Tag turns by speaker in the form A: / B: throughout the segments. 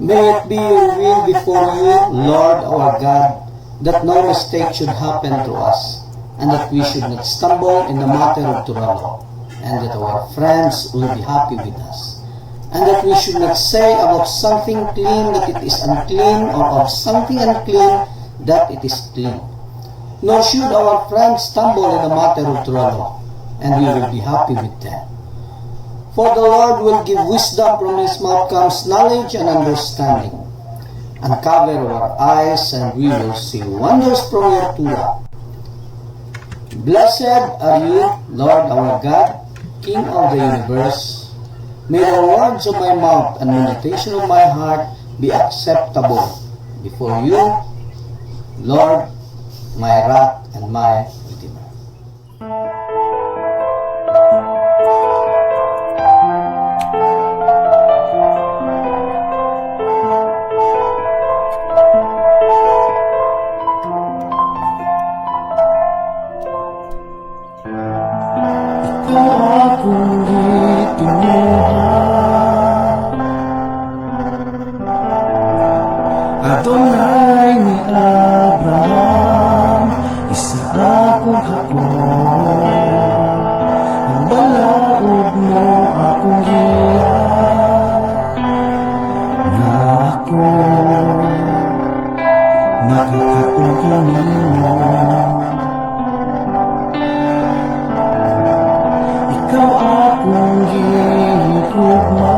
A: May it be your will before you, Lord our God, that no mistake should happen to us, and that we should not stumble in the matter of Toronto, and that our friends will be happy with us, and that we should not say about something clean that it is unclean, or of something unclean that it is clean. Nor should our friends stumble in the matter of Toronto, and we will be happy with them. For the Lord will give wisdom, from his mouth comes knowledge and understanding. Uncover our eyes, and we will see wonders from your Torah. Blessed are you, Lord our God, King of the universe. May the words of my mouth and meditation of my heart be acceptable before you, Lord, my rock and my Redeemer.
B: Adonai ni Abraham, isa akong hakon. Ang balaod mo akong giyan, na ako makakatungkol ninyo. Ikaw akong gihigugma,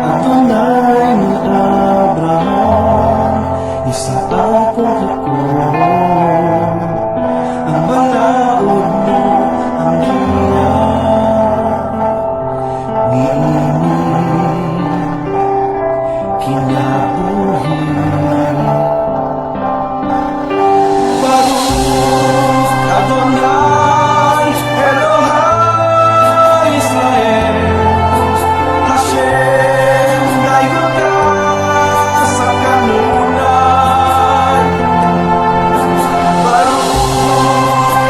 B: Adonai ni Abraham, isa akong hakon. Ang balaod mo ang giyan, niini kinabuhi. Baruch Adonai Elohai Israel, Hashem dayon ka sa kanluran. Baruch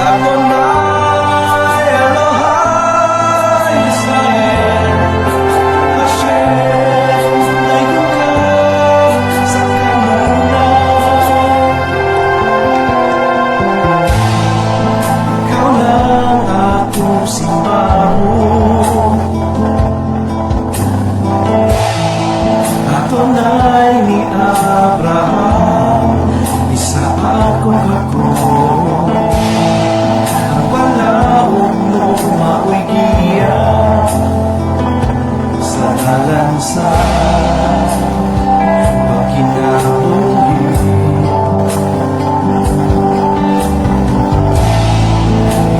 B: Adonai Elohai Israel, Hashem dayon ka sa kanluran. Ikaw lang akong simbahon, Adonai ni Abraham, isa akong hakon. Ang balaod mo mao'y giyan, sa dalan sa pagkinabuhi.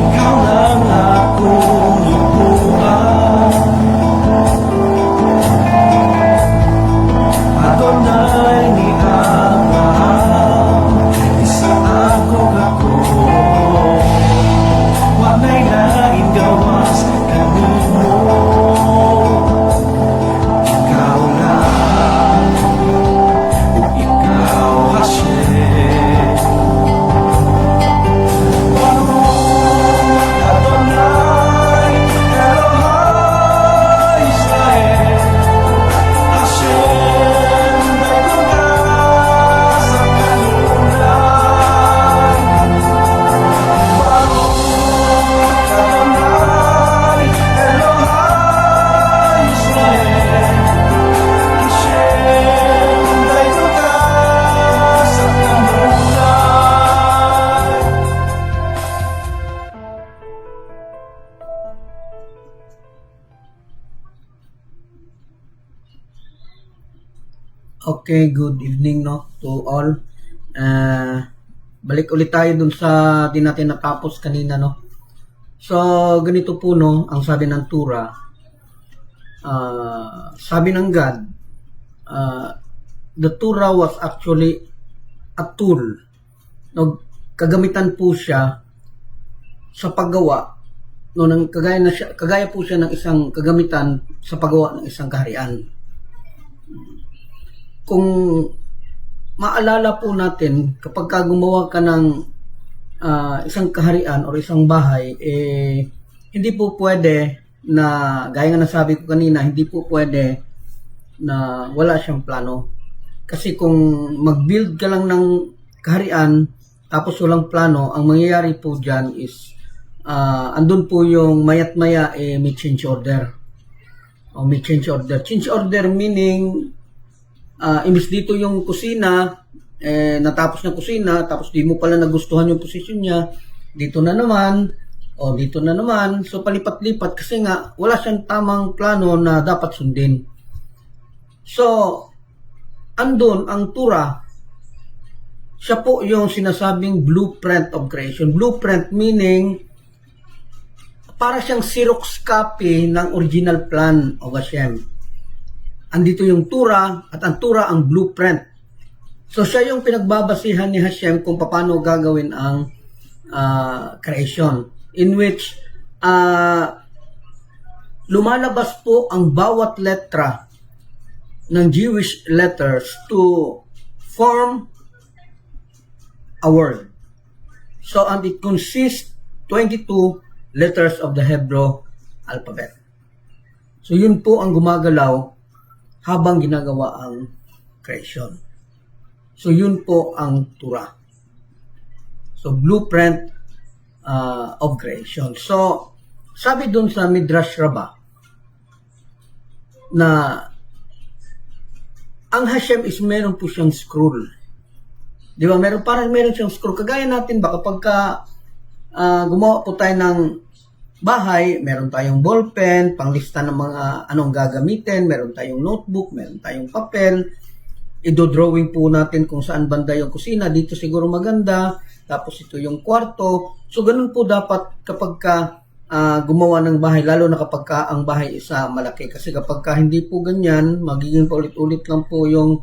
B: Ikaw lang akong ipuan, Adonai ni Abraham, isa akong hakon. Walay lain gawas kanimo, ikaw lang, o ikaw Hashem. Baruch Adonai Elohai Israel, Hashem dayon ka sa kanluran. Baruch Adonai Elohai Israel, Hashem dayon ka sa kanluran.
A: Okay, good evening to all. Balik ulit tayo dun sa di natin natapos kanina So, ganito po ang sabi ng Torah. Sabi ng God, the Torah was actually a tool. Kagamitan po siya sa paggawa kagaya po siya ng isang kagamitan sa paggawa ng isang kaharian. Kung maalala po natin, kapag gumawa ka ng isang kaharian o isang bahay, hindi po pwede
C: na gaya nga nasabi ko kanina, hindi po pwede na wala siyang plano. Kasi kung mag-build ka lang ng kaharian tapos walang plano, ang mangyayari po dyan is andun po yung mayat maya may change order. O may change order. Change order meaning imbis dito yung kusina, natapos na kusina, tapos di mo pala nagustuhan yung posisyon niya, dito na naman, o dito na naman. So palipat-lipat kasi nga wala siyang tamang plano na dapat sundin. So andun ang tura, siya po yung sinasabing blueprint of creation. Blueprint meaning para siyang Xerox copy ng original plan of Hashem. Andito yung tura, at ang tura ang blueprint. So siya yung pinagbabasihan ni Hashem kung paano gagawin ang creation, in which lumalabas po ang bawat letra ng Jewish letters to form a word. So, and it consists 22 letters of the Hebrew alphabet. So, yun po ang gumagalaw habang ginagawa ang creation. So, yun po ang Torah. So, blueprint of creation. So, sabi dun sa Midrash Rabbah na ang Hashem is meron po siyang scroll. Di ba? Parang meron siyang scroll. Kagaya natin ba kapag gumawa po tayo ng bahay, meron tayong ballpen, panglista ng mga anong gagamitin, meron tayong notebook, meron tayong papel, i-drawing po natin kung saan banda yung kusina, dito siguro maganda, tapos ito yung kwarto. So, ganun po dapat kapag gumawa ng bahay, lalo na kapag ang bahay isa malaki. Kasi kapag hindi po ganyan, magiging paulit-ulit lang po yung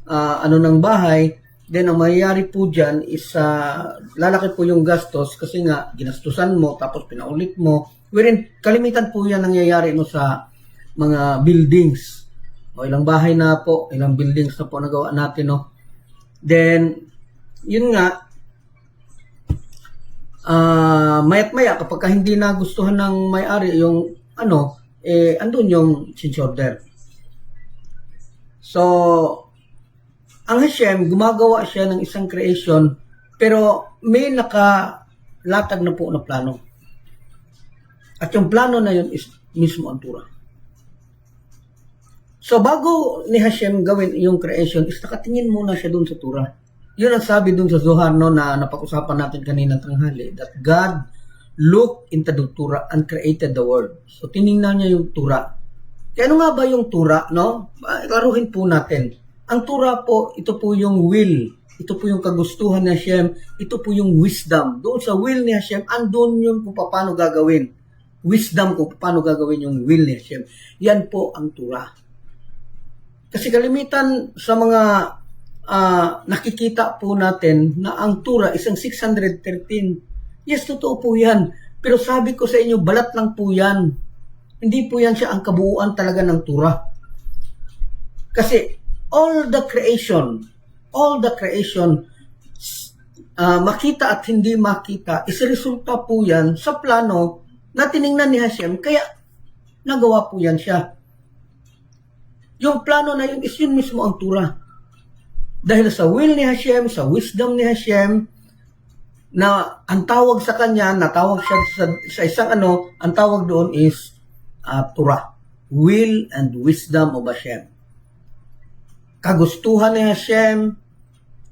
C: ano ng bahay, then ang mangyayari po dyan is lalaki po yung gastos kasi nga ginastusan mo tapos pinaulit mo. Wherein kalimitan po yan nangyayari sa mga buildings. O ilang bahay na po, ilang buildings na po nagawa natin. Then, yun nga, mayat-maya kapag hindi nagustuhan ng may-ari yung andun yung change order. So, ang Hashem, gumagawa siya ng isang creation pero may nakalatag na po na plano. At yung plano na yun is mismo ang Torah. So, bago ni Hashem gawin yung creation is nakatingin muna siya dun sa Torah. Yun ang sabi dun sa Zohar na napag-usapan natin kanina tanghali, that God looked into the Torah and created the world. So, tiningnan niya yung Torah. Kaya ano nga ba yung Torah, no? Klaruhin po natin. Ang Torah po, ito po yung will. Ito po yung kagustuhan ni Hashem. Ito po yung wisdom. Doon sa will ni Hashem, andun yung kung paano gagawin. Wisdom kung paano gagawin yung will ni Hashem. Yan po ang Torah. Kasi kalimitan sa mga nakikita po natin na ang Torah isang 613. Yes, totoo po yan. Pero sabi ko sa inyo, balat lang po yan. Hindi po yan siya ang kabuuan talaga ng Torah. Kasi all the creation, makita at hindi makita, resulta po yan sa plano na tiningnan ni Hashem, kaya nagawa po yan siya. Yung plano na yun is yun mismo ang Torah. Dahil sa will ni Hashem, sa wisdom ni Hashem, na ang tawag sa kanya, natawag siya sa isang ang tawag doon is Torah. Will and wisdom of Hashem. Kagustuhan ni Hashem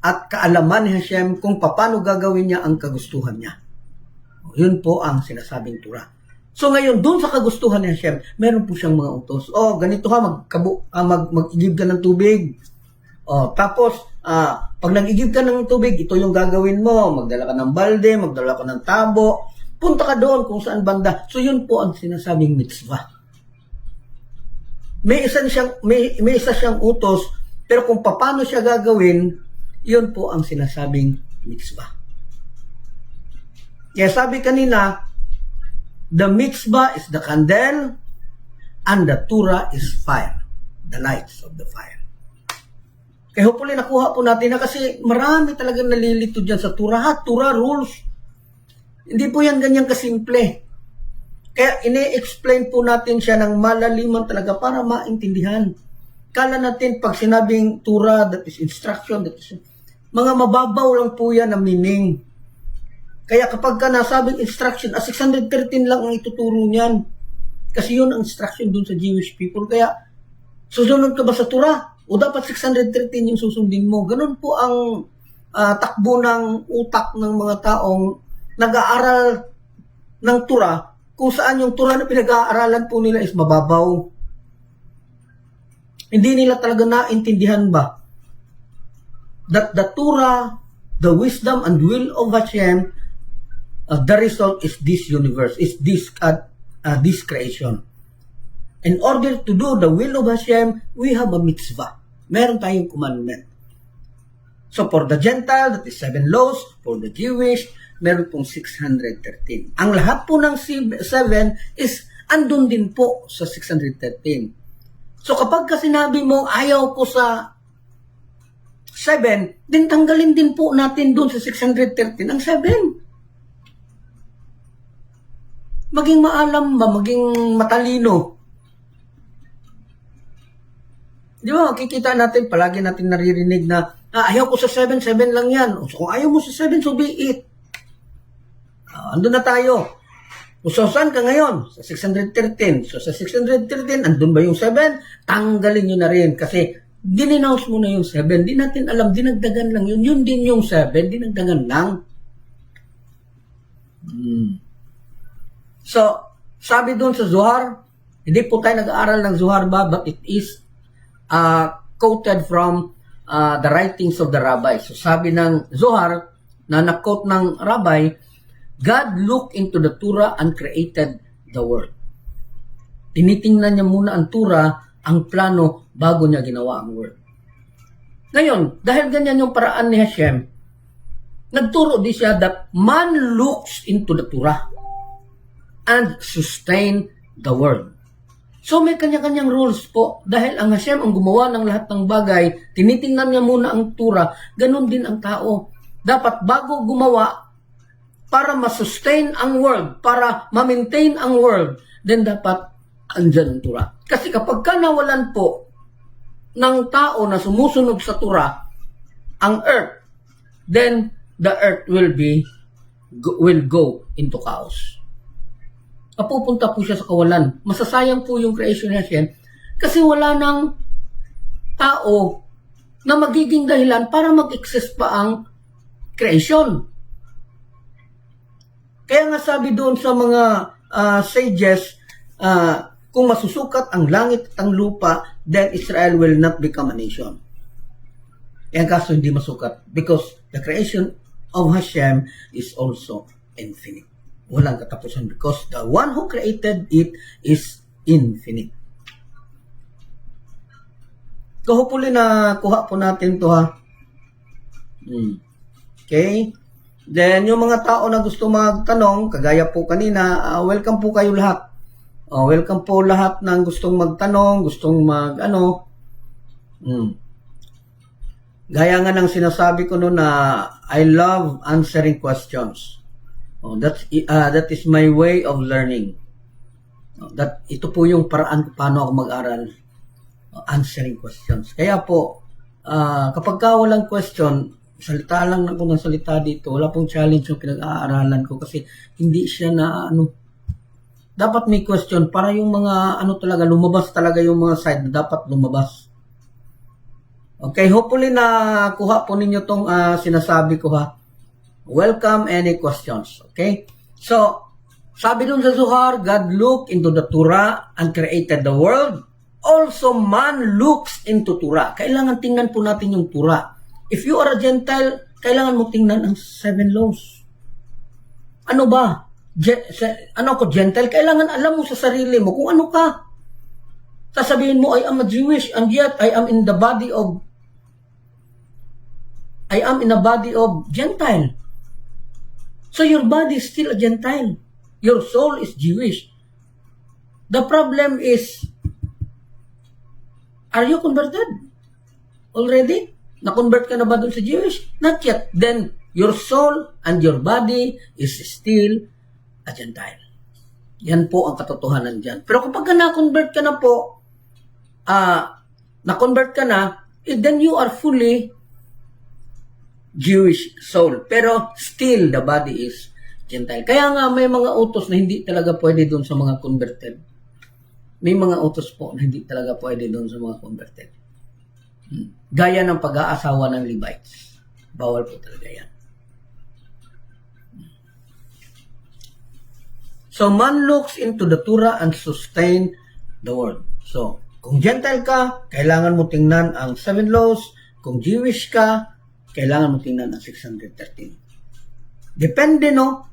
C: at kaalaman ni Hashem kung paano gagawin niya ang kagustuhan niya. Yun po ang sinasabing Torah. So ngayon, doon sa kagustuhan ni Hashem, meron po siyang mga utos. Ganito mag-igib ka ng tubig. Tapos, pag nag-igib ka ng tubig, ito yung gagawin mo. Magdala ka ng balde, magdala ka ng tabo. Punta ka doon kung saan banda. So yun po ang sinasabing mitzvah. May isa siyang utos, pero kung paano siya gagawin, yun po ang sinasabing mitzvah. Kaya sabi kanina, the mitzvah is the candle and the Torah is fire. The lights of the fire. Kaya hopefully nakuha po natin na kasi marami talagang nalilito dyan sa Torah. Torah rules. Hindi po yan ganyan kasimple. Kaya ini-explain po natin siya ng malaliman talaga para maintindihan. Kala natin pag sinabing tura, that is instruction, that is mga mababaw lang po yan na meaning. Kaya kapag ka nasabing instruction, 613 lang ang ituturo niyan. Kasi yun ang instruction dun sa Jewish people. Kaya susunod ka ba sa tura? O dapat 613 yung susundin mo? Ganun po ang takbo ng utak ng mga taong nag-aaral ng tura, kung saan yung tura na pinag-aaralan po nila is mababaw. Hindi nila talaga naintindihan ba that the Torah, the wisdom and will of Hashem, the result is this universe, is this creation. In order to do the will of Hashem, we have a mitzvah. Meron tayong commandment. So for the Gentile, that is 7 laws. For the Jewish, meron pong 613. Ang lahat po ng 7 is andun din po sa 613. So kapag ka sinabi mo ayaw ko sa 7, din tanggalin din po natin dun sa 613 ang 7. Maging maalam ba, maging matalino. Di ba, makikita natin, palagi natin naririnig na ayaw ko sa 7 lang yan. So kung ayaw mo sa 7, so be it. Andun na tayo. So, saan ka ngayon? Sa 613. So, sa 613, andun ba yung 7? Tanggalin nyo na rin. Kasi, dininouse mo na yung 7. Di natin alam, dinagdagan lang yun. Yun din yung 7, dinagdagan lang. So, sabi doon sa Zohar, hindi po tayo nag-aaral ng Zohar ba? But it is quoted from the writings of the rabbi. So, sabi ng Zohar, na na-quote ng rabbi, God looked into the Torah and created the world. Tinitingnan niya muna ang Torah, ang plano, bago niya ginawa ang world. Ngayon, dahil ganyan yung paraan ni Hashem, nagturo di siya that man looks into the Torah and sustain the world. So may kanya-kanyang rules po. Dahil ang Hashem ang gumawa ng lahat ng bagay, tinitingnan niya muna ang Torah, ganun din ang tao. Dapat bago gumawa, para ma-sustain ang world, para ma-maintain ang world, then dapat andyan ang Torah. Kasi kapag ka nawalan po ng tao na sumusunod sa Torah, ang earth, then the earth will go into chaos. Pupunta po siya sa kawalan. Masasayang po yung creation niya siya kasi wala ng tao na magiging dahilan para mag-exist pa ang creation. Kaya nga sabi doon sa mga sages, kung masusukat ang langit at ang lupa, then Israel will not become a nation. Kaya kaso hindi masukat because the creation of Hashem is also infinite. Walang katapusan because the one who created it is infinite. So hopefully na kuha po natin to ha. Okay? Then, yung mga tao na gusto magtanong, kagaya po kanina, welcome po kayo lahat. Welcome po lahat ng gustong magtanong, gustong Gaya nga ng sinasabi ko noon na I love answering questions. That is my way of learning. Ito po yung paraan paano ako mag-aral. Answering questions. Kaya po, kapag walang question, salita lang ako ng salita dito. Wala pong challenge yung pinag-aaralan ko kasi hindi siya na dapat may question para yung mga talaga lumabas talaga yung mga side na dapat lumabas. Okay, hopefully na kuha po ninyo tong sinasabi ko ha. Welcome any questions. Okay? So, sabi dun sa Zohar, God looked into the Torah and created the world. Also man looks into Torah. Kailangan tingnan po natin yung Torah. If you are a Gentile, kailangan mo tingnan ang 7 laws. Ano ba? Gentile? Kailangan alam mo sa sarili mo kung ano ka. Sasabihin mo, I am a Jewish and yet I am in a body of Gentile. So your body is still a Gentile. Your soul is Jewish. The problem is, are you converted already? Na-convert ka na ba dun sa Jewish? Not yet. Then, your soul and your body is still a Gentile. Yan po ang katotohanan dyan. Pero kapag na-convert ka na po, na-convert ka na, then you are fully Jewish soul. Pero still, the body is Gentile. Kaya nga may mga utos na hindi talaga pwede doon sa mga converted. May mga utos po na hindi talaga pwede doon sa mga converted. Gaya ng pag-aasawa ng Levites. Bawal po talaga yan. So, man looks into the Torah and sustain the word. So, kung Gentile ka, kailangan mo tingnan ang 7 laws. Kung Jewish ka, kailangan mo tingnan ang 613. Depende, no?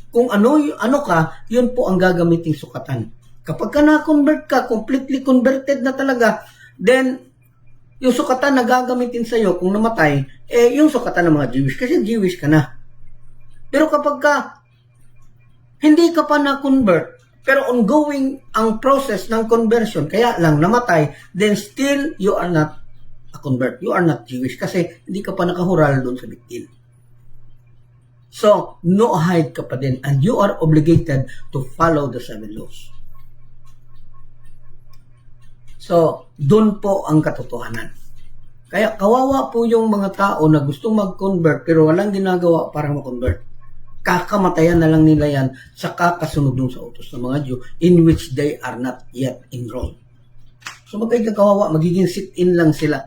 C: Kung ano ka, yun po ang gagamiting sukatan. Kapag ka na-convert ka, completely converted na talaga, then, yung sukatan na gagamitin sa'yo kung namatay, yung sukatan ng mga Jewish, kasi Jewish ka na. Pero kapag ka hindi ka pa na-convert, pero ongoing ang process ng conversion, kaya lang namatay, then still you are not a convert. You are not Jewish kasi hindi ka pa nakahural doon sa biktil. So, noahide ka pa din and you are obligated to follow the 7 laws. So, doon po ang katotohanan. Kaya kawawa po yung mga tao na gustong mag-convert pero walang ginagawa para mag-convert. Kakamatayan na lang nila yan sa kakasunod dun sa utos ng mga Jew in which they are not yet enrolled. So magiging kawawa, magiging sit-in lang sila.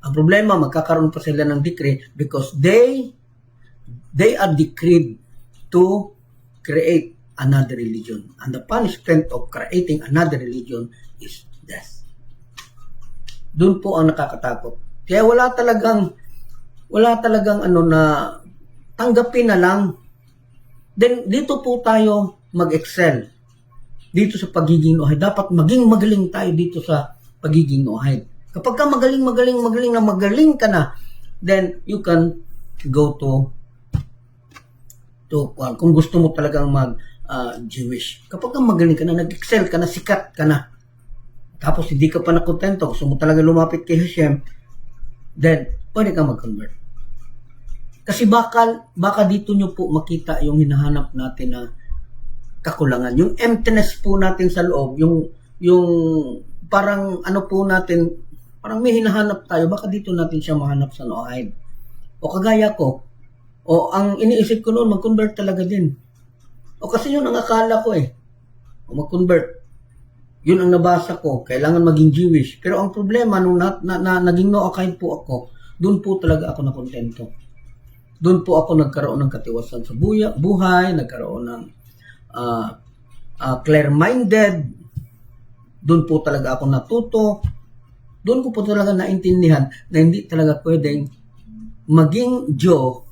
C: Ang problema, magkakaroon pa sila ng decree because they are decreed to create another religion. And the punishment of creating another religion is death. Doon po ang nakakatakot. Kaya wala talagang ano na tanggapin na lang. Then, dito po tayo mag-excel. Dito sa pagiging noahide. Dapat maging magaling tayo dito sa pagiging noahide. Kapag ka magaling ka na, then you can go to kung gusto mo talagang mag-Jewish. Kapag ka magaling ka na, nag-excel ka na, sikat ka na, tapos hindi ka pa nakontento, gusto mo talaga lumapit kay Hashem, then pwede ka mag-convert. Kasi baka dito nyo po makita yung hinahanap natin na kakulangan. Yung emptiness po natin sa loob, yung parang ano po natin, parang may hinahanap tayo, baka dito natin siya mahanap sa noahide. O kagaya ko, o ang iniisip ko noon, mag-convert talaga din. O kasi yun ang akala ko o mag-convert. Yun ang nabasa ko, kailangan maging Jewish. Pero ang problema, nung naging noahide po ako, doon po talaga ako nakontento. Doon po ako nagkaroon ng katiwasan sa buhay, nagkaroon ng clear-minded. Doon po talaga ako natuto. Doon ko po talaga naintindihan na hindi talaga pwedeng maging Diyo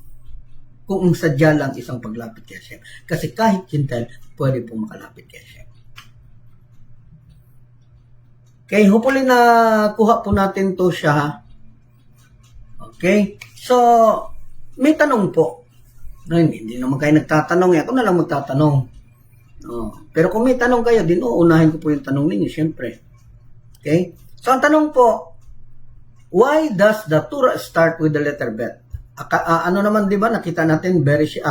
C: kung ang sadya lang isang paglapit kay Hashem. Kasi kahit Gentile, pwede po makalapit kay Hashem. Okay, hopefully na kuha po natin to siya. Okay, so may tanong po. No, hindi naman kayo nagtatanong. Ako na lang magtatanong. Pero kung may tanong kayo, din uunahin ko po yung tanong ninyo, syempre. Okay? So, ang tanong po, why does the Torah start with the letter Bet? Ano naman, di ba, nakita natin, Bereshit,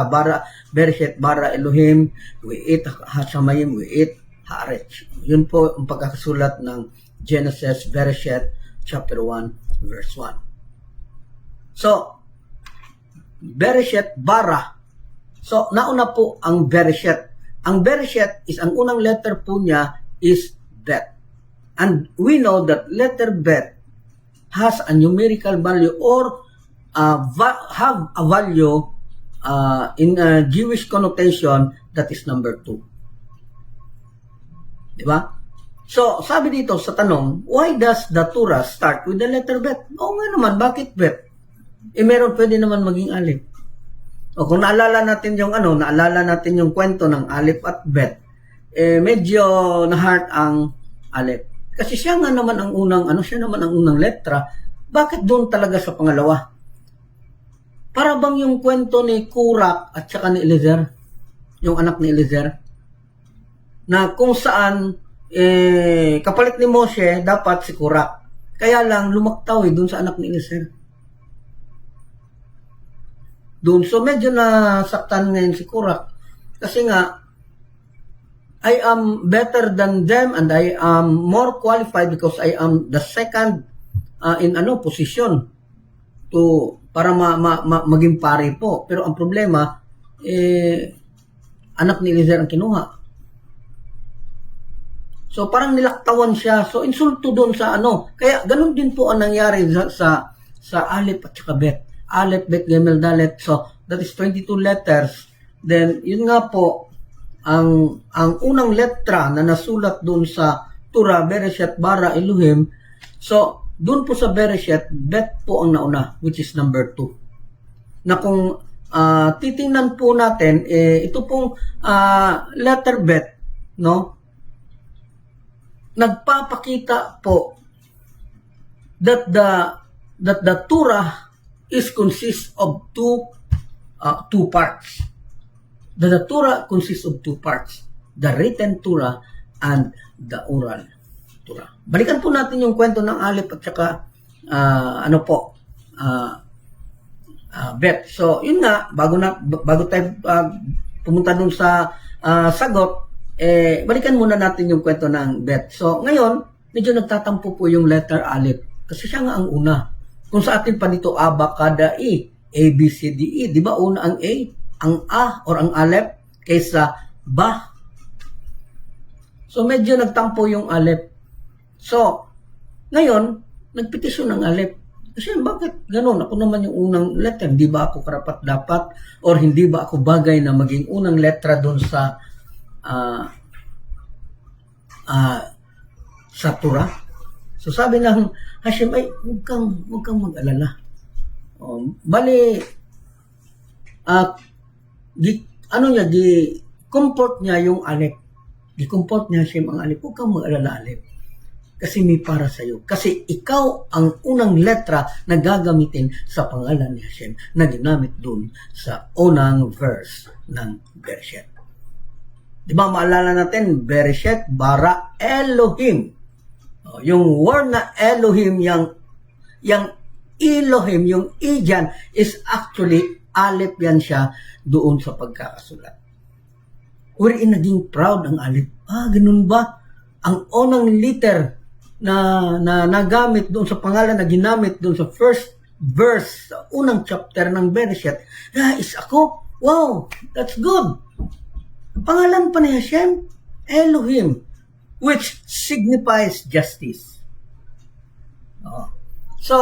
C: bara Elohim, We'it, Hashamayim, We'it, Haaretz. Yun po ang pagkakasulat ng Genesis, Bereshit, chapter 1, verse 1. So, Bereshit, bara. So, nauna po ang Bereshit. Ang Bereshit is, ang unang letter po niya is Bet. And we know that letter Bet has a numerical value or have a value in a Jewish connotation that is number 2. Diba? So, sabi dito sa tanong, why does the Torah start with the letter Bet? Oo nga naman, bakit Bet? Meron pwede naman maging alif. O kung naalala natin yung kwento ng alif at bet, medyo na-heart ang alif. Kasi siya naman ang unang letra, bakit doon talaga sa pangalawa? Para bang yung kwento ni Kurak at saka ni Eliezer, yung anak ni Eliezer, na kung saan kapalit ni Moshe, dapat si Kurak. Kaya lang lumaktaw doon sa anak ni Eliezer. Doon. So, medyo nasaktan ngayon si Kurak. Kasi nga, I am better than them and I am more qualified because I am the second in position to para maging pare po. Pero ang problema, anak ni Eliezer ang kinuha. So parang nilaktawan siya. So insulto doon sa Kaya ganun din po ang nangyari sa Aleph at saka Bet. Aleph, Bet, Gimel, Dalet. So that is 22 letters. Then yun nga po, ang unang letra na nasulat doon sa Torah, Bereshit, Bara, Elohim. So doon po sa Bereshit, Bet po ang nauna, which is number 2. Na kung titingnan po natin, ito pong letter Bet, no? Nagpapakita po that the Torah is consists of two parts. That the Torah consists of two parts. The written Torah and the oral Torah. Balikan po natin yung kwento ng Aleph at saka Bet. So, yun nga, bago tayo pumunta dun sa sagot, balikan muna natin yung kwento ng Bet. So, ngayon, medyo nagtatampo po yung letter Aleph. Kasi siya nga ang una. Kung sa atin pa dito, Aba, Kada, I, A, B, C, D, E. Di ba una ang A, ang A, or ang Aleph, kaysa Ba? So, medyo nagtampo yung Aleph. So, ngayon, nagpetisyon ng Aleph. Kasi bakit ganun? Ako naman yung unang letter. Hindi ba ako karapat-dapat? Or hindi ba ako bagay na maging unang letra doon sa Torah? So sabi ng Hashem, ay huwag kang mag-alala. Comfort niya yung Aleph. Gi-comfort niya Hashem ang Aleph. Huwag kang mag-alala, Aleph. Kasi may para sa'yo. Kasi ikaw ang unang letra na gagamitin sa pangalan ni Hashem na ginamit dun sa unang verse ng Bereshit. Di ba maalala natin, Bereshit, Bara, Elohim. Yung word na Elohim, yung Elohim, yung E dyan, is actually Aleph yan siya doon sa pagkakasulat. Wherein naging proud ang Aleph. Ganun ba? Ang unang letter na nagamit doon sa pangalan na ginamit doon sa first verse, sa unang chapter ng Bereshit, is ako. Wow, that's good. Pangalan pa ni Hashem, Elohim, which signifies justice. So,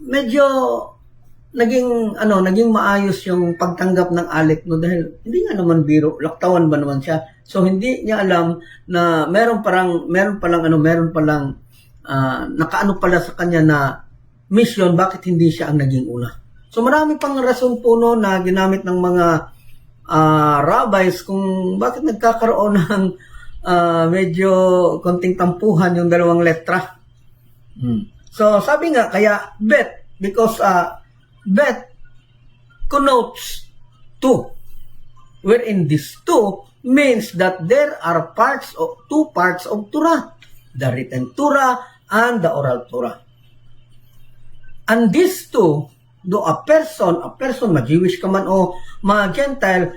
C: medyo naging maayos yung pagtanggap ng Aleph, no, dahil hindi nga naman biro, laktawan ba naman siya. So hindi niya alam na meron palang nakaano pala sa kanya na mission, bakit hindi siya ang naging una. So marami pang rason po no na ginamit ng mga rabbis kung bakit nagkakaroon ng medyo konting tampuhan yung dalawang letra. So sabi nga, kaya Bet, because Bet connotes two, wherein these two means that there are two parts of Torah, the written Torah and the oral Torah. And these two, though a person, ma-Jewish ka man o ma-Gentile,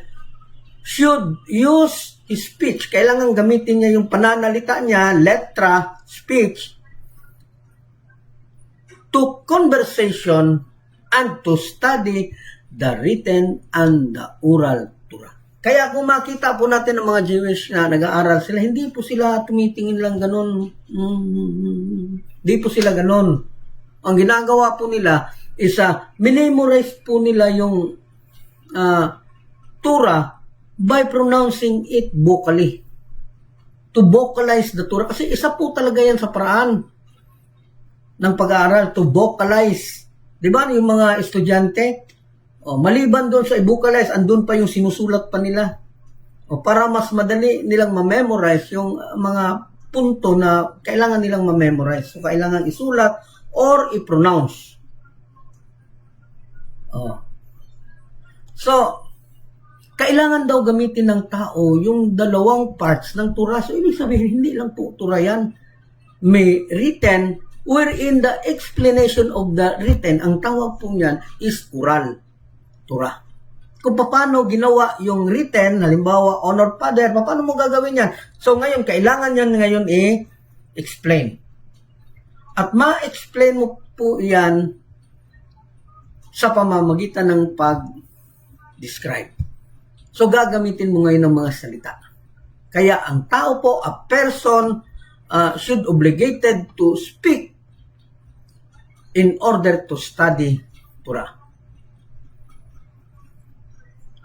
C: should use his speech. Kailangan gamitin niya yung pananalita niya, letra, speech, to conversation and to study the written and the oral Torah. Kaya kung makita po natin ng mga Jewish na nag-aaral sila, hindi po sila tumitingin lang ganun. Hindi po sila ganun. Ang ginagawa po nila is minimorize po nila yung Torah by pronouncing it vocally. To vocalize the Torah. Kasi isa po talaga yan sa paraan ng pag-aaral, to vocalize. Di ba yung mga estudyante, maliban doon sa i-vocalize, andun pa yung sinusulat pa nila. Para mas madali nilang ma-memorize yung mga punto na kailangan nilang ma-memorize. So, kailangan isulat or i-pronounce. So, kailangan daw gamitin ng tao yung dalawang parts ng Torah. So, ibig sabihin, hindi lang po Torah yan. May written, wherein the explanation of the written, ang tawag po niyan is oral Torah. kung paano ginawa yung written, halimbawa, honor father, paano mo gagawin yan? So ngayon, kailangan yan ngayon i-explain. At ma-explain mo po yan sa pamamagitan ng pag-describe. So gagamitin mo ngayon ng mga salita. Kaya ang tao po, a person, should obligated to speak in order to study Torah.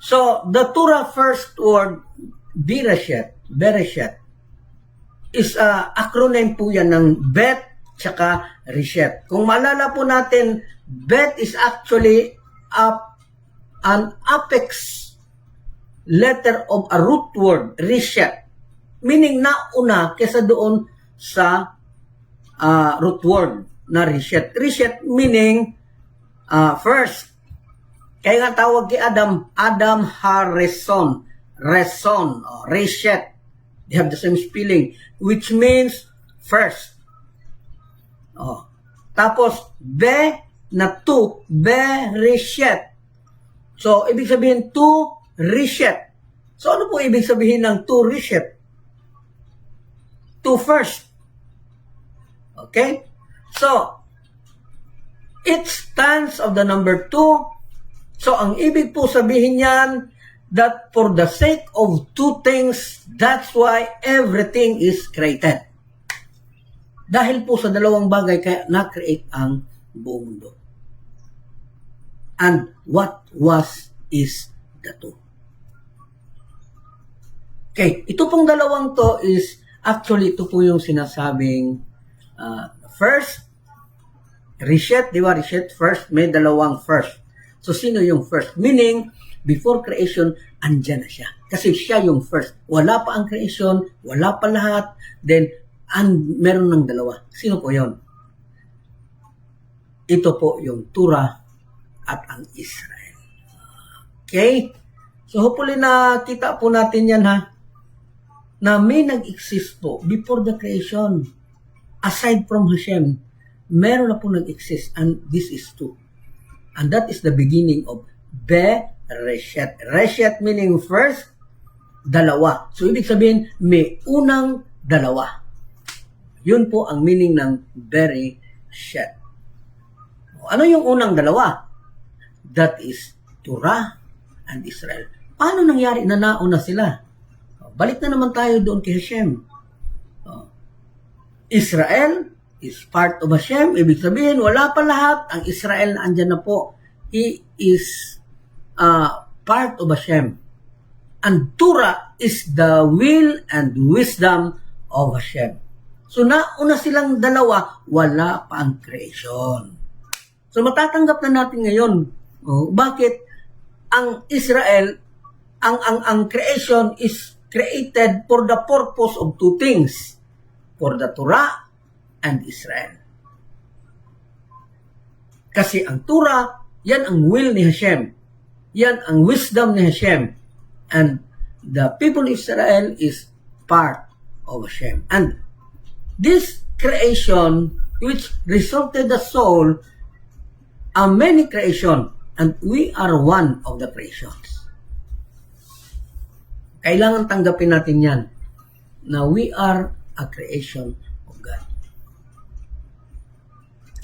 C: So, the Torah first word, Bereshit, is acronym po yan ng Bet tsaka Reshet. Kung maalala po natin, Bet is actually an apex letter of a root word, Reshet. Meaning nauna kesa doon sa root word na Reshet. Reshet meaning first. Kaya nga tawag kay Adam ha-reson. Reson, Reshet. They have the same spelling, which means first. Tapos, Be na to, Bereshet. So, ibig sabihin, to Reshet. So, ano po ibig sabihin ng to Reshet? To first. Okay? So, it stands of the number 2. So, ang ibig po sabihin yan, that for the sake of two things, that's why everything is created. Dahil po sa dalawang bagay, kaya na-create ang buong mundo. And what was is the two. Okay, ito pong dalawang to is, actually, ito po yung sinasabing first, Reshet, di ba? Reshet first, may dalawang first. So, sino yung first? Meaning, before creation, andyan na siya. Kasi siya yung first. Wala pa ang creation, wala pa lahat, then, meron ng dalawa. Sino po yon? Ito po yung Torah at ang Israel. Okay? So, hopefully nakita po natin yan ha, na may nag-exist po before the creation. Aside from Hashem, meron na po nag-exist, and this is two. And that is the beginning of Bereshit. Reshet meaning first, dalawa. So, ibig sabihin, may unang dalawa. Yun po ang meaning ng Bereshit. Ano yung unang dalawa? That is Torah and Israel. Paano nangyari na nauna sila? Balik na naman tayo doon kay Hashem. Israel is part of Hashem. Ibig sabihin, wala pa lahat. Ang Israel na andyan na po. He is part of Hashem. And Torah is the will and wisdom of Hashem. So, nauna silang dalawa, wala pa ang creation. So, matatanggap na natin ngayon. Bakit? Ang Israel, ang creation is created for the purpose of two things. For the Torah and Israel. Kasi ang Torah, yan ang will ni Hashem. Yan ang wisdom ni Hashem. And the people of Israel is part of Hashem. And this creation, which resulted the soul, are many creation, and we are one of the creations. Kailangan tanggapin natin yan, na we are a creation of God.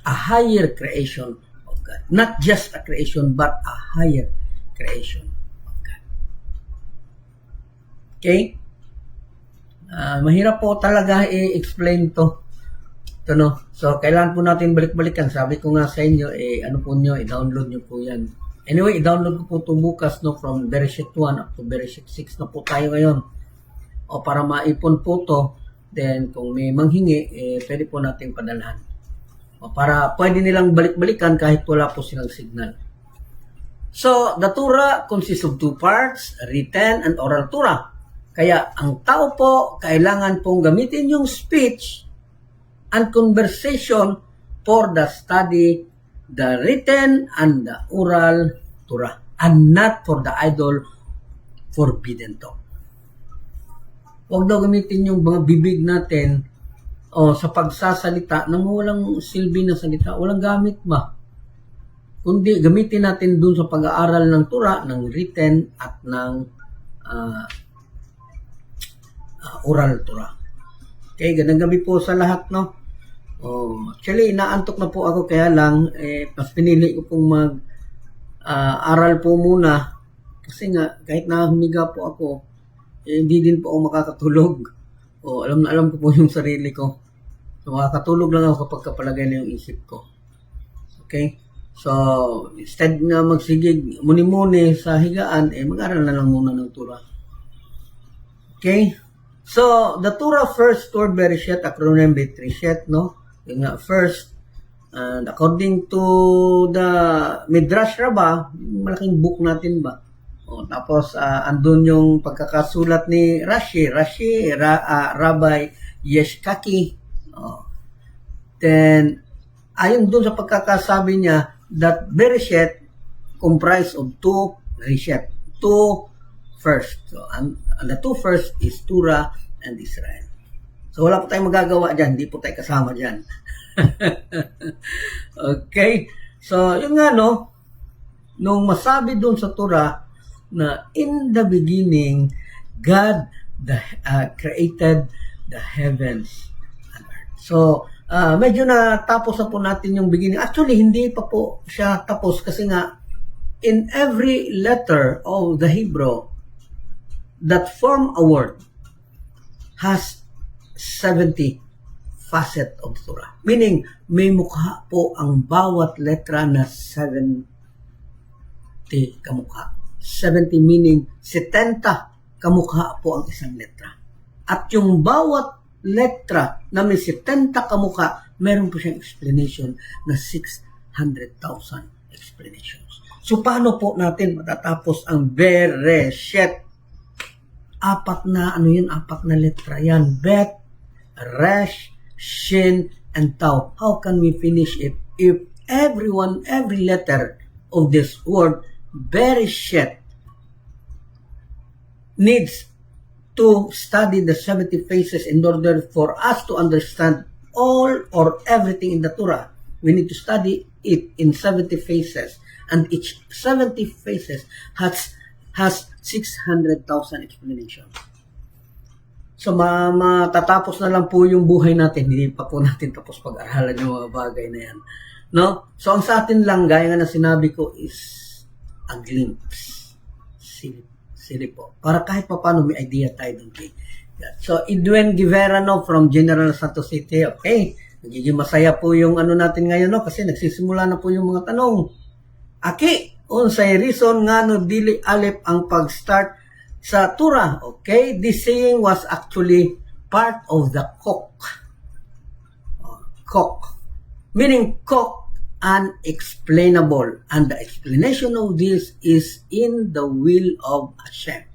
C: A higher creation of God. Not just a creation, but a higher creation of God. Okay? Mahirap po talaga i-explain to. Ito, no? So, kailangan po natin balik-balikan. Sabi ko nga sa inyo, ano po nyo, i-download nyo po yan. Anyway, i-download ko po ito bukas, no? From Bereshit 1 up to Bereshit 6 na po tayo ngayon. O para maipon po to, then kung may manghingi, pwede po natin padalhan. O para pwede nilang balik-balikan kahit wala po silang signal. So, the Torah consists of two parts, written and oral Torah. Kaya ang tao po, kailangan pong gamitin yung speech and conversation for the study, the written and the oral Torah, and not for the idol forbidden talk. Huwag daw gamitin yung mga bibig natin sa pagsasalita nang walang silbi na salita, walang gamit ba? kundi gamitin natin dun sa pag-aaral ng Torah, ng written at ng oral Torah. Okay, gandang gabi po sa lahat, no? Actually, inaantok na po ako, kaya lang, mas pinili ko pong aral po muna. Kasi nga, kahit na humiga po ako, hindi din po ako makakatulog. Alam na alam ko po yung sarili ko. So, makakatulog lang ako kapag kapalagay na yung isip ko. Okay? So, instead na magsigig muni-muni sa higaan, mag-aral na lang muna ng Torah. Okay? So, the Torah first word Bereshit, acronym Betrishet, no? Yung nga, first, and according to the Midrash Rabbah, malaking book natin ba? Tapos, andun yung pagkakasulat ni Rashi, Rabbi Yeshkaki. Then, ayon dun sa pagkakasabi niya, that Bereshit comprised of two Reshet, two first. So, and the two first is Torah and Israel. So, wala po tayong magagawa dyan. Hindi po tayo kasama dyan. Okay? So, yun nga, no? Nung masabi doon sa Torah na in the beginning, God created the heavens and earth. So, medyo natapos na po natin yung beginning. Actually, hindi pa po siya tapos kasi nga, in every letter of the Hebrew that form a word has 70 facet of Torah. Meaning, may mukha po ang bawat letra na 70 kamukha. 70 meaning 70 kamukha po ang isang letra. At yung bawat letra na may 70 kamukha, meron po siyang explanation na 600,000 explanations. So, paano po natin matatapos ang Bereshit? Apat na letra yan. Bet, Resh, Shin, and Tau. How can we finish it if every letter of this word, Bereshit, needs to study the 70 phases in order for us to understand all or everything in the Torah? We need to study it in 70 phases. And each 70 phases has 600,000 explanations. So, matatapos na lang po yung buhay natin. Hindi pa po natin tapos pag-aralan yung mga bagay na yan. No? So, ang sa atin lang, gaya nga na sinabi ko, is a glimpse. Sili po. Para kahit pa paano may idea tayo dun kay God. So, Edwin Giverano from General Santos City. Okay. Nagiging masaya po yung natin ngayon, no? Kasi nagsisimula na po yung mga tanong. Aki, unsay reason nga no dili alep ang pag-start sa Torah? Okay, this saying was actually part of the Kok. Kok. Meaning Kok, unexplainable. And the explanation of this is in the will of Hashem.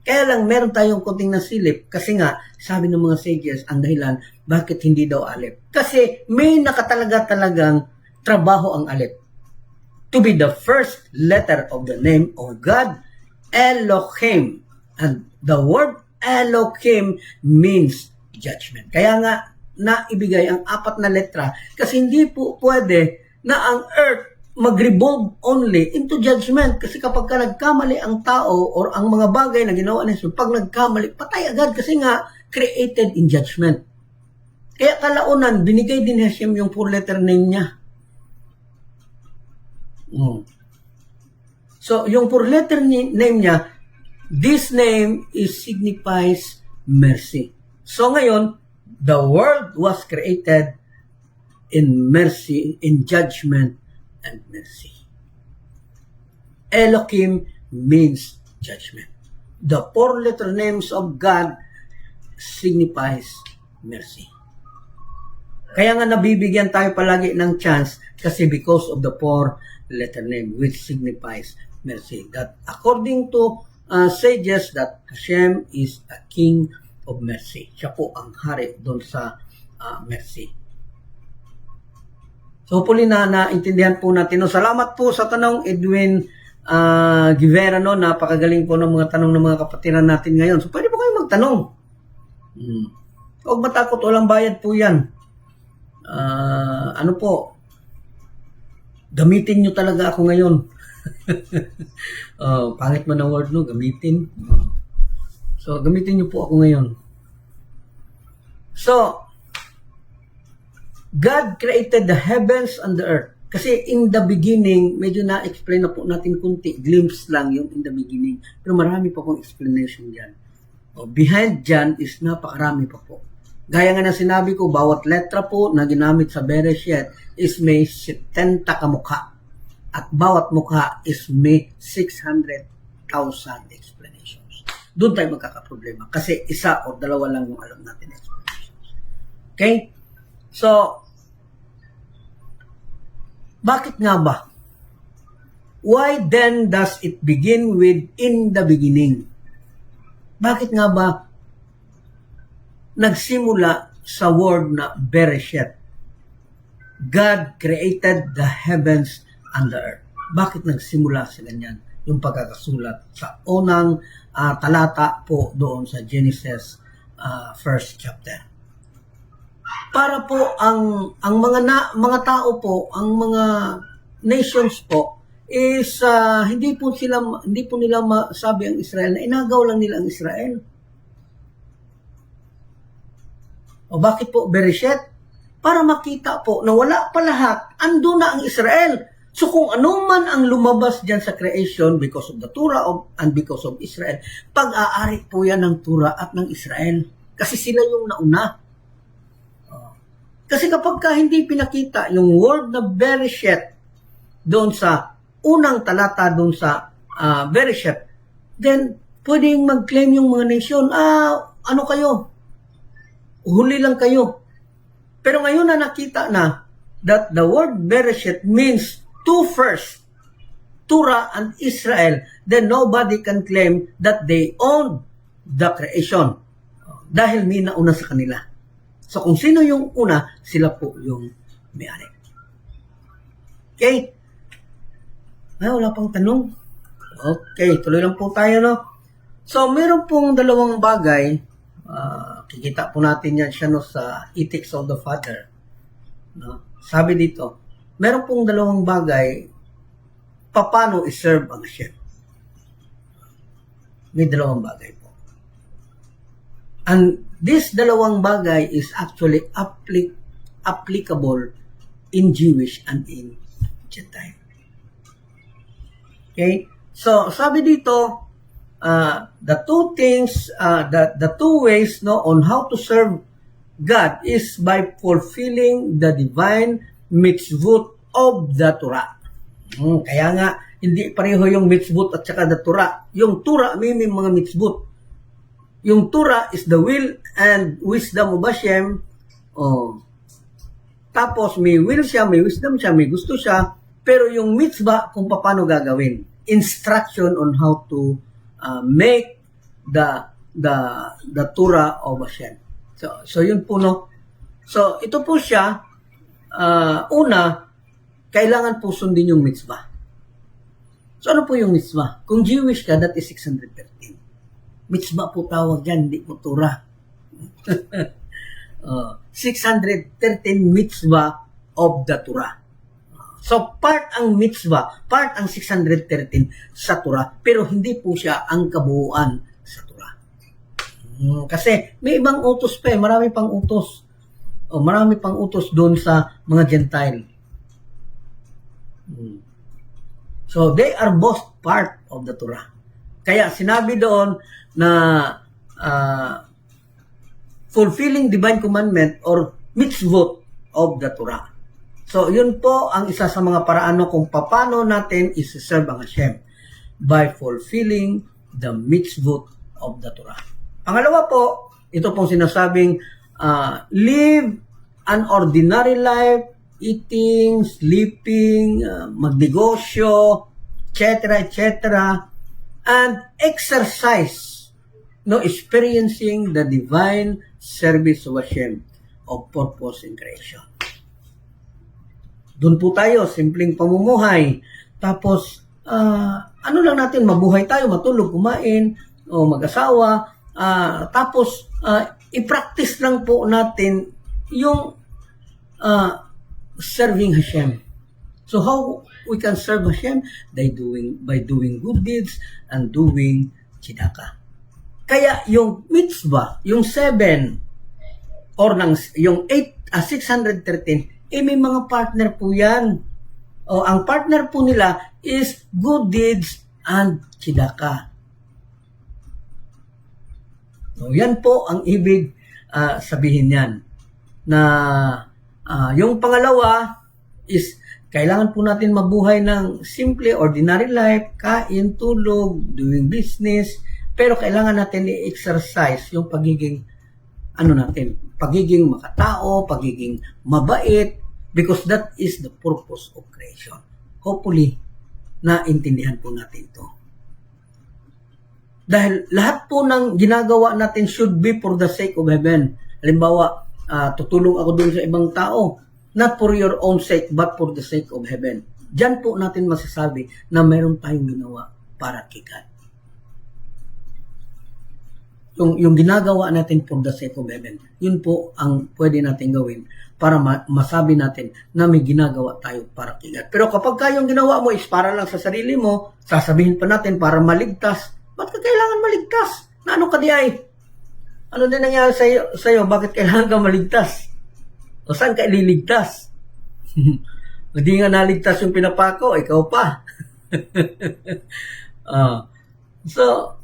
C: Kaya lang meron tayong konting nasilip kasi nga, sabi ng mga sages, ang dahilan, bakit hindi daw alep? Kasi may nakatalaga-talagang trabaho ang alep. To be the first letter of the name of God, Elohim. And the word Elohim means judgment. Kaya nga, naibigay ang apat na letra kasi hindi po pwede na ang earth mag-revolve only into judgment. Kasi kapag ka nagkamali ang tao or ang mga bagay na ginawa niya, pag nagkamali, patay agad kasi nga created in judgment. Kaya kalaunan, binigay din Hashem yung 4-letter name niya. So, yung 4-letter name niya, this name signifies mercy. So, ngayon, the world was created in mercy, in judgment, and mercy. Elohim means judgment. The 4-letter names of God signifies mercy. Kaya nga nabibigyan tayo palagi ng chance kasi because of the 4-letter name which signifies mercy. That according to sages that Hashem is a king of mercy. Siya po ang hari doon sa mercy. So hopefully naintindihan po natin. No, salamat po sa tanong Edwin Givera. No, napakagaling po ng mga tanong ng mga kapatiran natin ngayon. So pwede po kayo magtanong. Huwag matakot, walang bayad po yan. Gamitin nyo talaga ako ngayon. Pangit man ang word, no? Gamitin. So, gamitin nyo po ako ngayon. So, God created the heavens and the earth. Kasi in the beginning, medyo na-explain na po natin kunti. Glimpse lang yung in the beginning. Pero marami pa pong explanation dyan. Behind dyan is napakarami pa po. Gaya nga na sinabi ko, bawat letra po na ginamit sa Bereshit is may 70 kamukha. At bawat mukha is may 600,000 explanations. Doon tayo magkakaproblema. Kasi isa o dalawa lang yung alam natin explanations. Okay? So, bakit nga ba? Why then does it begin with in the beginning? Bakit nga ba nagsimula sa word na Bereshit? God created the heavens and the earth. Bakit nagsimula sa ganyan? Yung pagkakasulat sa unang talata po doon sa Genesis first chapter. Para po ang mga tao po, ang mga nations po is hindi po nila masabi ang Israel na inagaw lang nila ang Israel. O bakit po Bereshit? Para makita po na wala pa lahat, ando na ang Israel. So kung ano man ang lumabas diyan sa creation because of the Torah and because of Israel, pag-aari po yan ng Torah at ng Israel. Kasi sila yung nauna. Kasi kapag hindi pinakita yung word na Bereshit doon sa unang talata doon sa Bereshit, then pwedeng mag-claim yung mga nation, ano kayo? Huli lang kayo. Pero ngayon na nakita na that the word Bereshit means two first, Torah and Israel, then nobody can claim that they own the creation dahil may nauna sa kanila. So, kung sino yung una, sila po yung may-ari. Okay? Wala pang tanong. Okay, tuloy lang po tayo, no? So, meron pong dalawang bagay. Kikita po natin yan siya, no, sa Ethics of the Father. No? Sabi dito, meron pong dalawang bagay paano i-serve ang Hashem. May dalawang bagay po. And this dalawang bagay is actually applicable in Jewish and in Gentile. Okay? So, sabi dito, the two things, the two ways, no, on how to serve God is by fulfilling the divine mitzvot of the Torah. Kaya nga, hindi pareho yung mitzvot at saka the Torah. Yung Torah, may mga mitzvot. Yung Torah is the will and wisdom of Hashem. Tapos may will siya, may wisdom siya, may gusto siya. Pero yung mitzvah, kung paano gagawin. Instruction on how to make the Torah of Hashem. So yun po, no. So ito po siya, una, kailangan po sundin yung mitzvah. So ano po yung mitzvah? Kung Jewish ka, that is 613. Mitzvah po tawag dyan, hindi po Torah. 613 mitzvah of the Torah. So, part ang mitzvah, part ang 613 sa Torah, pero hindi po siya ang kabuuan sa Torah. Kasi may ibang utos pa marami pang utos. Marami pang utos doon sa mga Gentile. So, they are both part of the Torah. Kaya sinabi doon na fulfilling divine commandment or mitzvot of the Torah. So, yun po ang isa sa mga paraan kung paano natin isi-serve ang Hashem by fulfilling the mitzvot of the Torah. Pangalawa po, ito pong sinasabing live an ordinary life, eating, sleeping, magnegosyo, etc., etc., and exercise, no, experiencing the divine service of Hashem of purpose in creation. Doon po tayo, simpleng pamumuhay. Tapos, ano lang natin, mabuhay tayo, matulog, kumain, o mag-asawa. Tapos, i-practice lang po natin yung serving Hashem. So how we can serve Hashem? By doing good deeds and doing tzedakah. Kaya yung mitzvah, yung 7 or yung 613, may mga partner po yan. O, ang partner po nila is good deeds and tzedakah. So, yan po ang ibig sabihin yan. Na yung pangalawa is kailangan po natin mabuhay ng simple, ordinary life, kain, tulog, doing business, pero kailangan natin i-exercise yung pagiging pagiging makatao, pagiging mabait, because that is the purpose of creation. Hopefully, naintindihan po natin to. Dahil lahat po ng ginagawa natin should be for the sake of heaven. Halimbawa, tutulong ako dun sa ibang tao, not for your own sake, but for the sake of heaven. Diyan po natin masasabi na mayroon tayong ginawa para kay God. Yung ginagawa natin for the sake of heaven, yun po ang pwede natin gawin para masabi natin na may ginagawa tayo para kay God. Pero kapag yung ginawa mo is para lang sa sarili mo, sasabihin pa natin para maligtas. Ba't ka kailangan maligtas? Na ano ka di ay? Ano din nangyari sa'yo? Bakit kailangan ka maligtas? O saan ka ililigtas? Hindi nga naligtas yung pinapako, ikaw pa. So,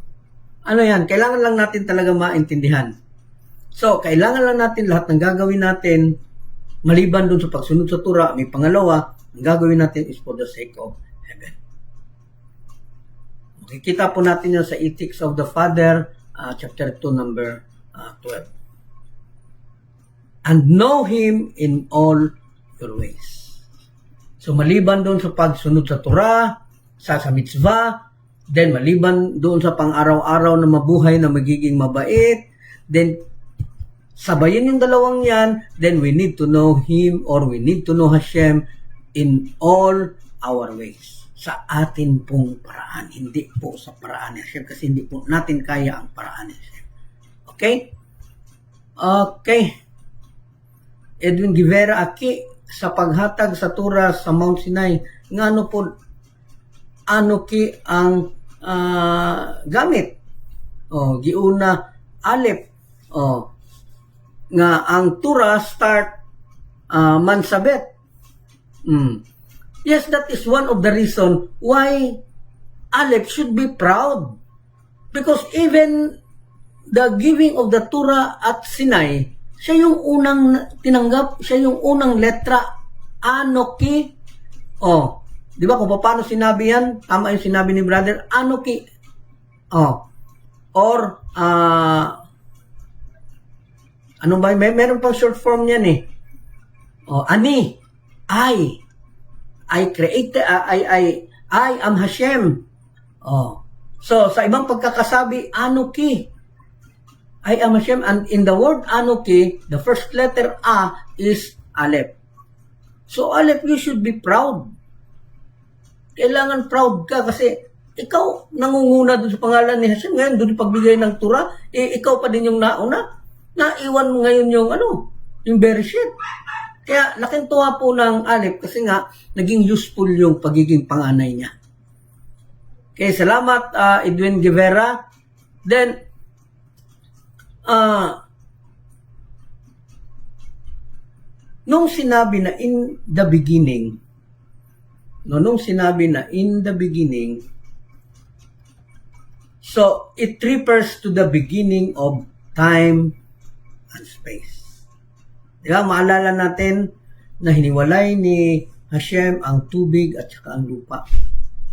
C: ano yan? Kailangan lang natin talaga maintindihan. So, kailangan lang natin lahat ng gagawin natin, maliban dun sa pagsunod sa Torah, may pangalawa, ang gagawin natin is for the sake of heaven. Makikita po natin yan sa Ethics of the Father, chapter 2, number 12. And know Him in all your ways. So, maliban doon sa pagsunod sa Torah, sa mitzvah, then maliban doon sa pang-araw-araw na mabuhay na magiging mabait, then sabayin yung dalawang yan, then we need to know Him or we need to know Hashem in all our ways. Sa atin pong paraan, hindi po sa paraan ni Hashem kasi hindi po natin kaya ang paraan ni Hashem. Okay? Okay. Edwin Guevara Aki sa paghatag sa Torah sa Mount Sinai ngano po ano ki ang gamit giuna Aleph nga ang Torah start Mansabet. Yes, that is one of the reason why Aleph should be proud, because even the giving of the Torah at Sinai, siya yung unang tinanggap, siya yung unang letra, Anoki. Di ba kung paano sinabi yan? Tama yung sinabi ni brother, Anoki. Or, ano ba? Meron pang short form yan eh. Ani, I created, I am Hashem. So, sa ibang pagkakasabi, Anoki. I am Hashem, and in the word Anoki, the first letter A is Aleph. So Aleph, you should be proud. Kailangan proud ka kasi ikaw nangunguna doon sa pangalan ni Hashem. Ngayon, doon pagbigay ng Torah, ikaw pa din yung nauna. Naiwan mo ngayon yung Bereshit. Kaya laking tuwa po ng Aleph kasi nga naging useful yung pagiging panganay niya. Okay, salamat Edwin Guevara. Then, nung sinabi na in the beginning, so it refers to the beginning of time and space. Diba, maalala natin na hiniwalay ni Hashem ang tubig at saka ang lupa.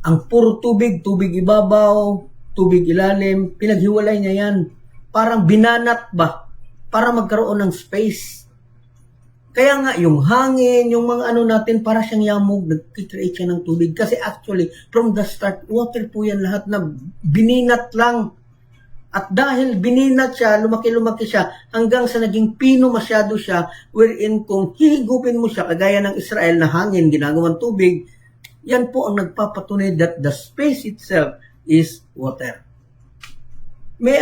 C: Ang puro tubig, tubig ibabaw, tubig ilalim, pinaghiwalay niya yan. Parang binanat ba? Para magkaroon ng space. Kaya nga, yung hangin, yung mga ano natin, para siyang yamog, nag-create siya ng tubig. Kasi actually, from the start, water po yan lahat na bininat lang. At dahil bininat siya, lumaki-lumaki siya, hanggang sa naging pino masyado siya, wherein kung hihigupin mo siya, kagaya ng Israel na hangin, ginagawang tubig, yan po ang nagpapatunay that the space itself is water. May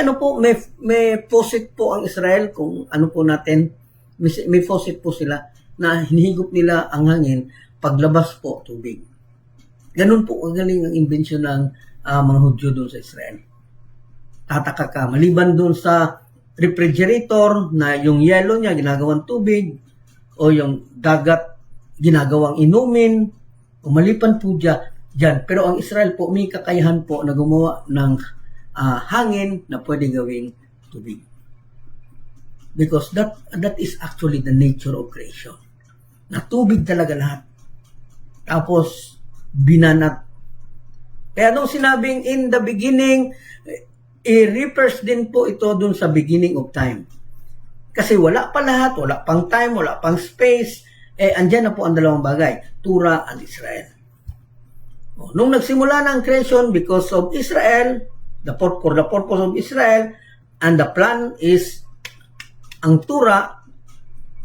C: faucet po ang Israel, kung ano po natin, may faucet po sila na hinihigop nila ang hangin paglabas po, tubig. Ganun po kagaling ang imbensyon ng mga Hudyo doon sa Israel. Tataka ka, maliban doon sa refrigerator na yung yelo niya ginagawang tubig o yung dagat ginagawang inumin, umalipan po dyan. Pero ang Israel po may kakayahan po na gumawa ng hangin na pwede gawing tubig. Because that is actually the nature of creation. Na tubig talaga lahat. Tapos, binanat. Kaya nung sinabing in the beginning, i-refers din po ito dun sa beginning of time. Kasi wala pa lahat, wala pang time, wala pang space, andyan na po ang dalawang bagay, Tura and Israel. Nung nagsimula ng creation because of Israel, for the purpose of Israel, and the plan is ang Tura,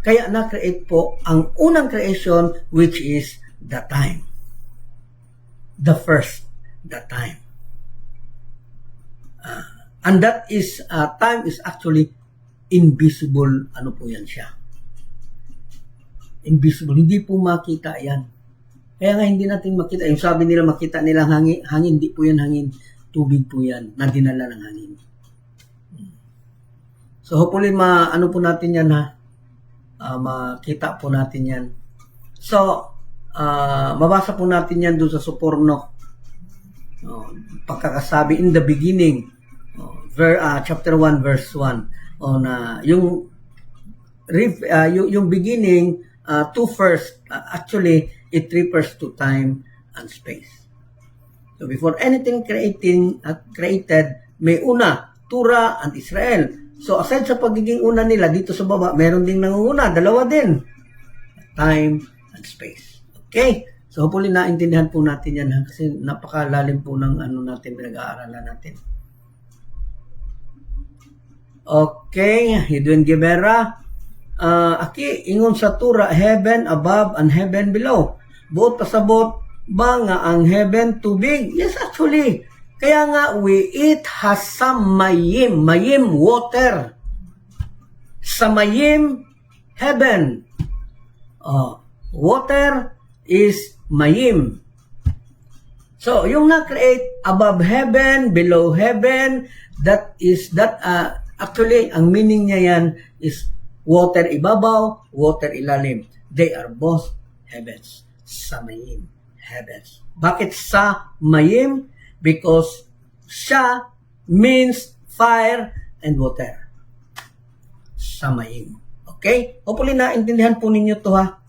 C: kaya na-create po ang unang creation which is the time. The first, the time. And that is, time is actually invisible, ano po yan siya. Invisible, hindi po makita yan. Kaya nga hindi natin makita, yung sabi nila makita nila hangin, hindi po yan hangin, tubig po yan, na dinala ng hangin. So hopefully ano po natin yan ha, makita po natin yan. So, mabasa po natin yan doon sa Suporno. Pagkakasabi, in the beginning, chapter 1 verse 1, na yung beginning, to first, actually, it refers to time and space. So before anything created, may una, Tura and Israel. So aside sa pagiging una nila, dito sa baba, meron ding nangunguna, dalawa din. Time and space. Okay? So hopefully naintindihan po natin yan ha? Kasi napakalalim po ng natin, pinag-aaralan natin. Okay, Edwin Guevara. Aki, ingon sa Tura, heaven above and heaven below. Buot pasabot ba nga ang heaven tubig? Yes, actually. Kaya nga, we eat has some mayim. Mayim, water. Sa mayim, heaven. Water is mayim. So, yung na-create above heaven, below heaven, actually, ang meaning niya yan is water ibabaw, water ilalim. They are both heavens. Sa mayim, heavens. Bakit sa mayim? Because siya means fire and water. Sa mayim. Okay? Hopefully naintindihan po ninyo to ha.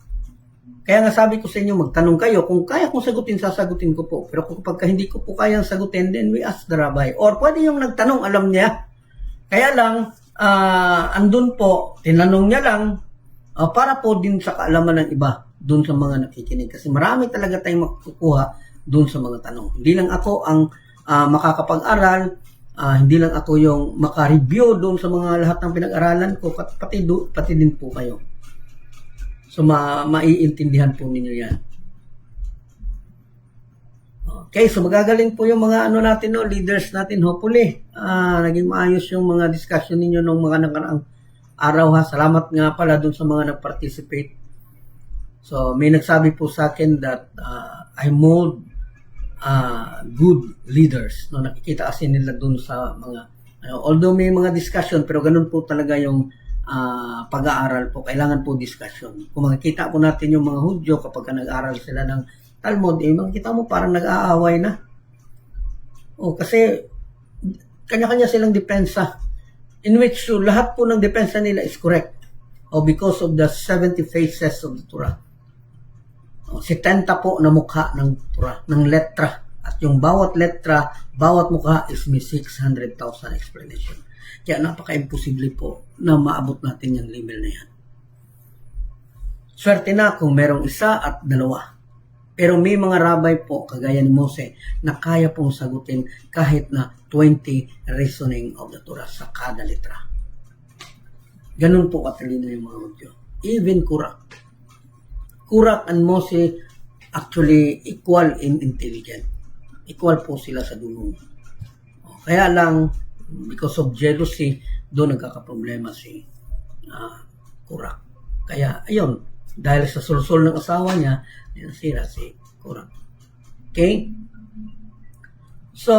C: Kaya nga sabi ko sa inyo, magtanong kayo. Kung kaya kong sagutin, sasagutin ko po. Pero kung pagka hindi ko po kayang sagutin, then we ask the rabbi. Or pwede yung nagtanong, alam niya. Kaya lang, andun po, tinanong niya lang, para po din sa kaalaman ng iba, dun sa mga nakikinig. Kasi marami talaga tayong makukuha dun sa mga tanong. Hindi lang ako ang makakapag-aral, hindi lang ako yung maka-review dun sa mga lahat ng pinag-aralan ko, pati din po kayo. So, maiintindihan po ninyo yan. Okay, so magagaling po yung mga natin, leaders natin, hopefully. Naging maayos yung mga discussion ninyo nung mga nakaraang araw ha. Salamat nga pala dun sa mga nag-participate. So, may nagsabi po sa akin that I mold good leaders. No, nakikita kasi nila dun sa mga, although may mga discussion, pero ganun po talaga yung pag-aaral po. Kailangan po discussion. Kung makikita po natin yung mga Hudyo kapag nag-aaral sila ng Talmud, makikita mo parang nag-aaway na. Kasi kanya-kanya silang depensa. In which lahat po ng depensa nila is correct. Because of the 70 faces of the Torah. 70 po na mukha ng Torah, ng letra. At yung bawat letra, bawat mukha is may 600,000 explanation. Kaya napaka-imposible po na maabot natin yung level na yan. Swerte na kung merong isa at dalawa. Pero may mga rabbi po, kagaya ni Mose, na kaya pong sagutin kahit na 20 reasoning of the Torah sa kada letra. Ganun po katalino yung mga Hudyo. Even Kurak and Mose actually equal in intelligence. Equal po sila sa dunong. Kaya lang, because of jealousy, doon nagkakaproblema si Kurak. Kaya, ayun, dahil sa sulsol ng asawa niya, Nasira si Quran. Okay? So,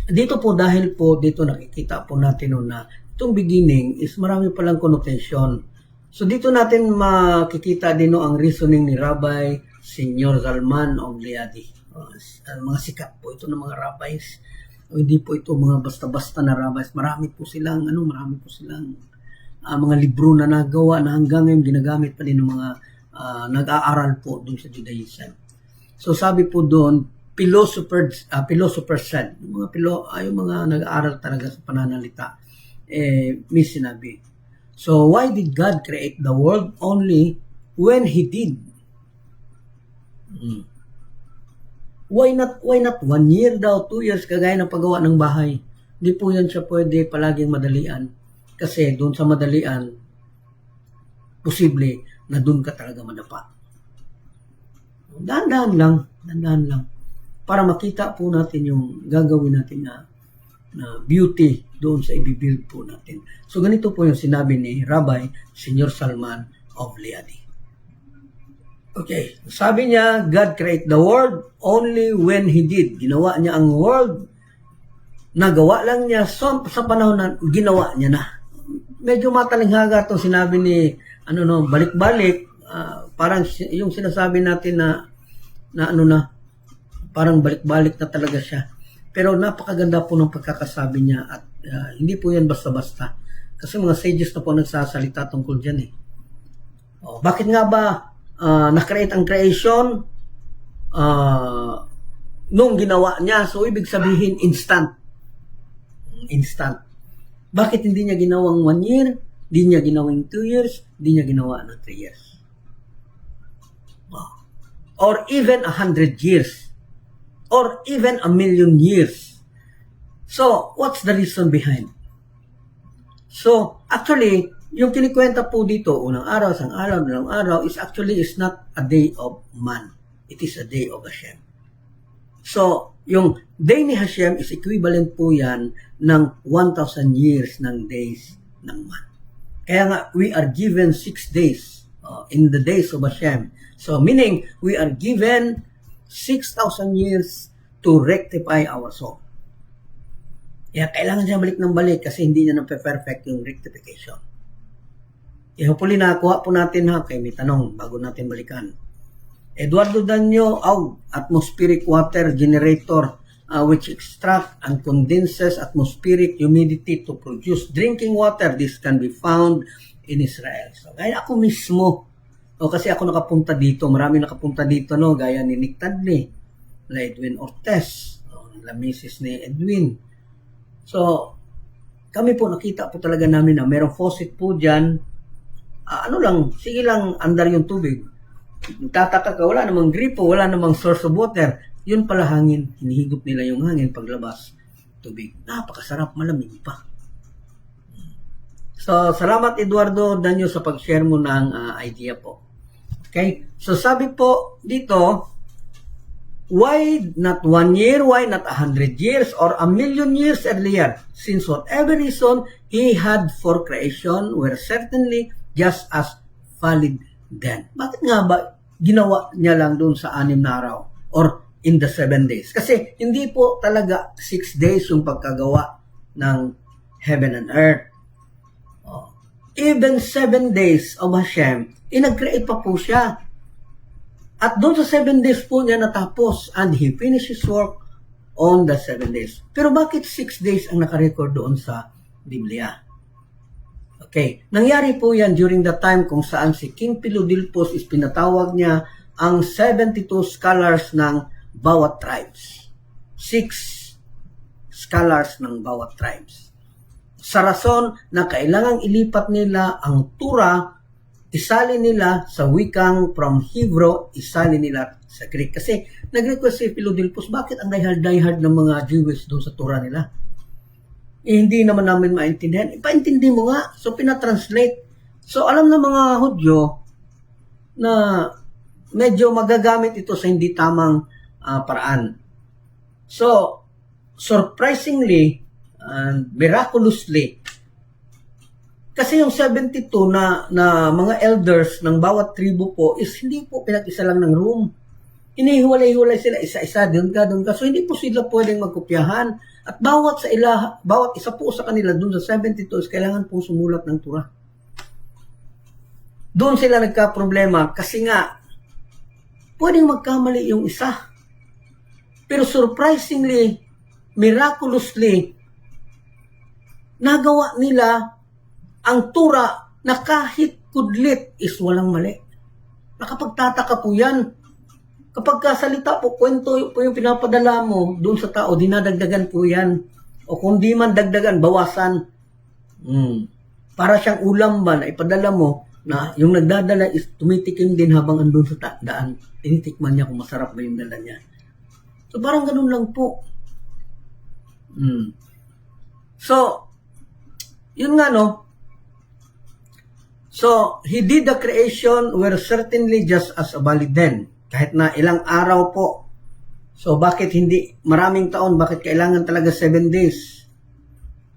C: dito po dahil po dito nakikita po natin no, na itong beginning is marami palang connotation. So dito natin makikita din no, ang reasoning ni Rabbi Senyor Zalman of Liadi. Mga sikat po ito ng mga rabbis. O hindi po ito mga basta-basta na rabbis. Marami po silang mga libro na nagawa na hanggang ngayon ginagamit pa din ng mga nag-aaral po doon sa Judaism. So sabi po doon, philosophers said, yung mga nag-aaral talaga sa pananalita, may sinabi. So why did God create the world only when He did? Why not 1 year daw, 2 years, kagaya ng paggawa ng bahay? Hindi po yan siya pwede palaging madalian. Kasi doon sa madalian, posible na doon ka talaga madapa. Dahan-dahan lang. Para makita po natin yung gagawin natin na beauty doon sa ibibuild po natin. So ganito po yung sinabi ni Rabbi Senyor Salman of Liadi. Okay, sabi niya, God created the world only when He did. Ginawa niya ang world, nagawa lang niya sa panahon na ginawa niya na. Medyo matalinghaga itong sinabi ni, balik-balik, parang yung sinasabi natin na parang balik-balik na talaga siya. Pero napakaganda po ng pagkakasabi niya at hindi po yan basta-basta. Kasi mga sages na po nagsasalita tungkol dyan eh. Bakit nga ba na-create ang creation nung ginawa niya? So, ibig sabihin, instant. Bakit hindi niya ginawang 1 year? Hindi niya ginawang 2 years? Hindi niya ginawa ng 3 years? Or even 100 years? Or even 1,000,000 years? So, what's the reason behind? So, actually, yung kinikwenta po dito, unang araw, isang araw, dalawang araw, is not a day of man. It is a day of Hashem. So, yung day ni Hashem is equivalent po yan ng 1,000 years ng days ng man. Kaya nga, we are given 6 days in the days of Hashem. So, meaning, we are given 6,000 years to rectify our soul. Kaya kailangan siya balik ng balik kasi hindi niya na-perfect yung rectification. Hopefully nakakuha po natin kaya may tanong bago natin balikan. Eduardo Danyo, atmospheric water generator which extract and condenses atmospheric humidity to produce drinking water. This can be found in Israel. So, gaya ako mismo, kasi ako nakapunta dito, marami nakapunta dito, gaya ni Nick Tadley, la Edwin Ortez, la Mrs. ni Edwin. So, kami po nakita po talaga namin na merong faucet po dyan. Sige lang, andar yung tubig. Tataka ka, wala namang gripo, wala namang source of water. Yun pala hangin, hinihigop nila yung hangin paglabas. Tubig, napakasarap, malamig pa. So, salamat Eduardo Danyo sa pag-share mo ng idea po. Okay, so sabi po dito, why not 1 year, why not 100 years, or 1,000,000 years earlier? Since whatever reason he had for creation were certainly just as valid then. Bakit nga ba ginawa niya lang doon sa 6 na araw or in the 7 days? Kasi hindi po talaga 6 days yung pagkagawa ng heaven and earth. Even 7 days of Hashem, nag-create pa po siya. At doon sa 7 days po niya natapos and He finished His work on the 7 days. Pero bakit 6 days ang nakarecord doon sa Biblia? Okay, nangyari po yan during the time kung saan si King Philodilphus is pinatawag niya ang 72 scholars ng bawat tribes. 6 scholars ng bawat tribes. Sa rason na kailangang ilipat nila ang Torah, isalin nila sa wikang from Hebrew, isalin nila sa Greek. Kasi nag-request si Philodilphus, bakit ang diehard ng mga Jewish doon sa Torah nila? Hindi naman namin maintindihan. Ipaintindi mo nga. So, pinatranslate. So, alam ng mga Hudyo na medyo magagamit ito sa hindi tamang paraan. So, surprisingly and miraculously, Kasi yung 72 na mga elders ng bawat tribu po is hindi po pinag-isa lang ng room. Inihiwalay-hiwalay sila isa-isa, doon ka. So hindi po sila pwedeng magkopyahan. At bawat isa po sa kanila doon sa 72 is kailangan pong sumulat ng Torah. Doon sila nagka-problema kasi nga pwedeng magkamali yung isa. Pero surprisingly, miraculously, nagawa nila ang Torah na kahit kudlit is walang mali. Nakapagtataka po yan. Kapag kasalita po, kwento po yung pinapadala mo doon sa tao, dinadagdagan po yan. O kung di man dagdagan, bawasan. Para siyang ulam ba na ipadala mo na yung nagdadala is tumitikim din habang andun sa daan. Tinitikman niya kung masarap ba yung dala niya. So parang ganun lang po. So, yun nga no. So, he did the creation were certainly just as valid then. Kahit na ilang araw po. So, bakit hindi maraming taon? Bakit kailangan talaga 7 days?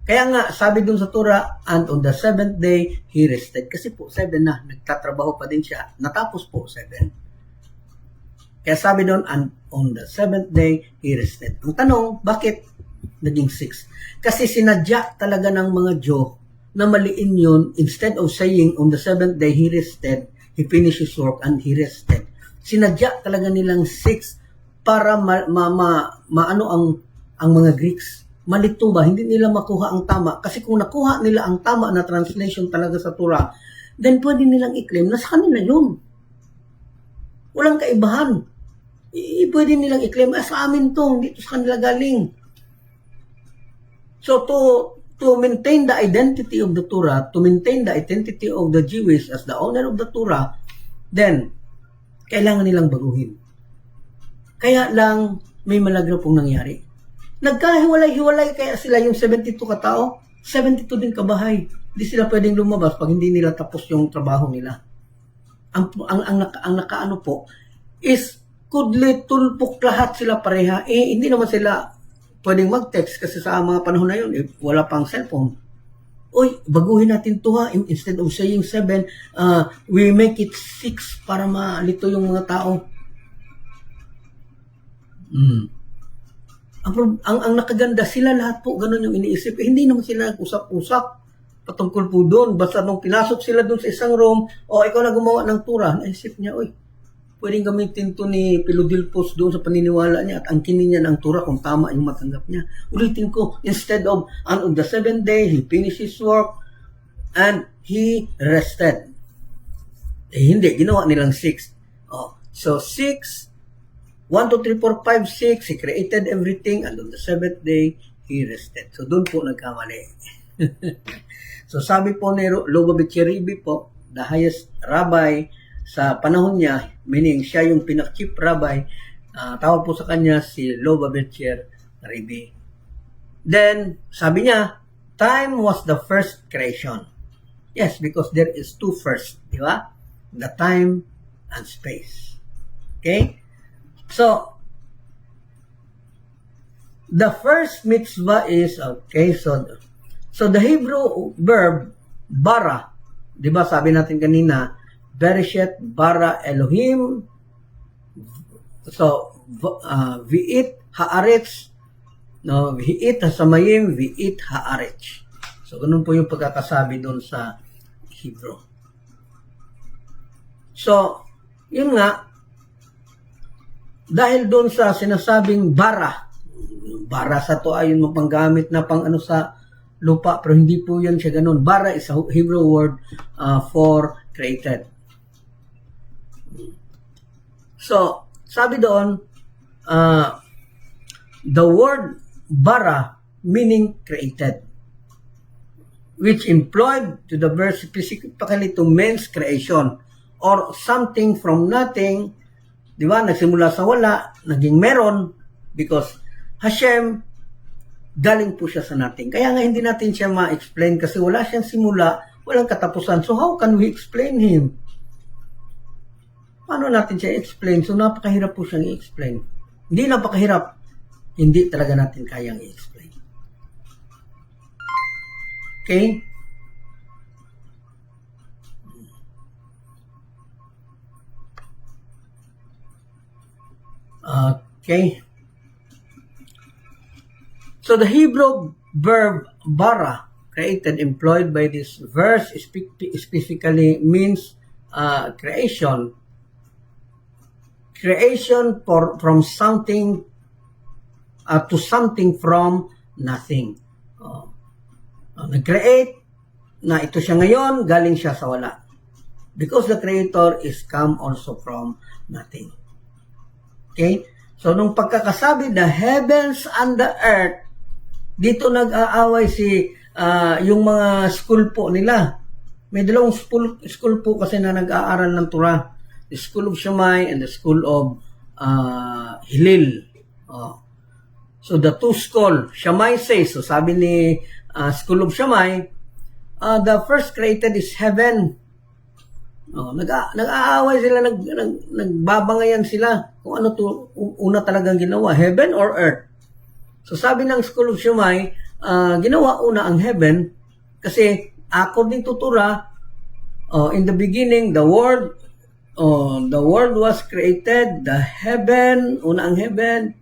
C: Kaya nga, sabi dun sa Torah, and on the 7th day, he rested. Kasi po, 7 na. Nagtatrabaho pa din siya. Natapos po, 7. Kaya sabi dun, and on the 7th day, he rested. Ang tanong, bakit naging 6? Kasi sinadya talaga ng mga Diyo na maliin yun, instead of saying on the 7th day he rested, he finished his work and he rested. Sinadya talaga nilang 6 para maano ang mga Greeks. Malito ba? Hindi nila makuha ang tama. Kasi kung nakuha nila ang tama na translation talaga sa Torah, then pwede nilang i-claim na sa kanila yun. Walang kaibahan. Pwede nilang i-claim, sa amin to, dito sa kanila galing. So to maintain the identity of the Torah, to maintain the identity of the Jewish as the owner of the Torah, then, kailangan nilang baguhin. Kaya lang, may malagra pong nangyari. Nagkahiwalay-hiwalay kaya sila yung 72 katao, 72 din kabahay. Hindi sila pwedeng lumabas pag hindi nila tapos yung trabaho nila. Ang nakaano po, is kudlit, tulpok, lahat sila pareha. Hindi naman sila pwedeng mag-text kasi sa mga panahon na yun, wala pang cellphone. Uy, baguhin natin to ha. Instead of saying 7, we make it 6 para malito yung mga tao. Ang nakaganda, sila lahat po, ganun yung iniisip. Hindi naman sila nag-usap-usap patungkol po doon. Basta nung pinasok sila doon sa isang room, ikaw na gumawa ng Torah, naisip niya, pwedeng gamitin to ni Pilodilpos doon sa paniniwala niya at angkinin niya ng Torah kung tama yung matanggap niya. Ulitin ko, instead of, and on the 7th day, he finished his work and he rested. Hindi, ginawa nilang 6. So 6, 1, 2, 3, 4, 5, 6, he created everything and on the 7th day, he rested. So doon po nagkamali. So sabi po ni Lubavitch Rebbe po, the highest rabbi sa panahon niya, meaning siya yung chief rabbi, tawag po sa kanya si Lubavitch Rebbe. Then, sabi niya, time was the first creation. Yes, because there is 2 first, di ba? The time and space. Okay? So, the first mitzvah is, so the Hebrew verb, bara, di ba sabi natin kanina, Bereshit bara Elohim. So, vi'it haaretz. No, vi'it hasamayim, vi'it haaretz. So, ganun po yung pagkakasabi doon sa Hebrew. So, yun nga, dahil doon sa sinasabing bara sa to ay yung mapanggamit na pang ano sa lupa, pero hindi po yan siya ganun. Bara is a Hebrew word for created. So, sabi doon, the word bara meaning created, which employed to the verse specifically to man's creation or something from nothing, di ba? Nagsimula sa wala, naging meron because Hashem, galing po siya sa nothing. Kaya nga hindi natin siya ma-explain kasi wala siyang simula, walang katapusan. So how can we explain Him? Paano natin siya i-explain? So, napakahirap po siyang i-explain. Hindi napakahirap. Hindi talaga natin kayang i-explain. Okay? Okay. So the Hebrew verb bara, created, employed by this verse, specifically means creation. Creation from something to something from nothing. Nag-create na ito siya ngayon, galing siya sa wala. Because the Creator is come also from nothing. Okay? So, nung pagkakasabi, the heavens and the earth, dito nag-aaway yung mga school po nila. May dalawang school po kasi na nag-aaral ng Torah. The School of Shammai and the School of Hillel. So, the two school, Shammai says, so sabi ni School of Shammai, the first created is heaven. Nag-aaway sila, nagbabangayan sila kung ano to una talagang ginawa, heaven or earth. So sabi ng School of Shammai, ginawa una ang heaven kasi according to Torah, in the beginning the world was created, the heaven, una ang heaven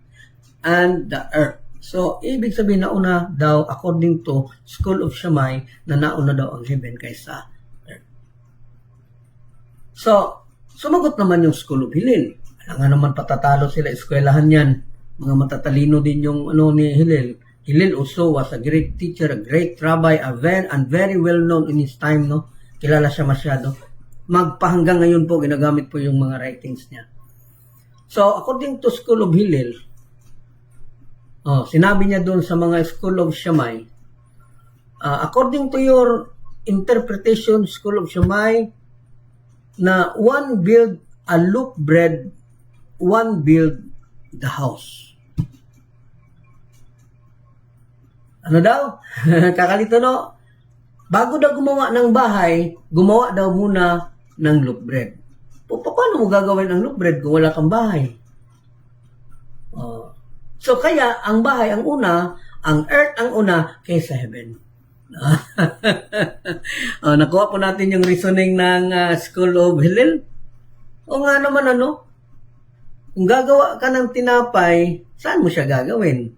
C: and the earth. So ibig sabihin na una daw according to School of Shammai na nauna daw ang heaven kaysa earth. So sumagot naman yung School of Hillel. Kaya nga naman patatalo sila, eskwelahan yan. Mga matatalino din yung ni Hillel. Hillel also was a great teacher, a great rabbi, and very well known in his time, no? Kilala siya masyado. Magpahanggang ngayon po, ginagamit po yung mga writings niya. So, according to School of Hillel, sinabi niya doon sa mga School of Shammai, according to your interpretation, School of Shammai, na one build a loaf bread, one build the house. Ano daw? Kakalito, no? Bago daw gumawa ng bahay, gumawa daw muna ng loaf bread. Paano mo gagawin ang loaf bread kung wala kang bahay? So kaya, ang bahay ang una, ang earth ang una, kaysa heaven. Nakuha po natin yung reasoning ng School of Hillel. O nga naman kung gagawa ka ng tinapay, saan mo siya gagawin?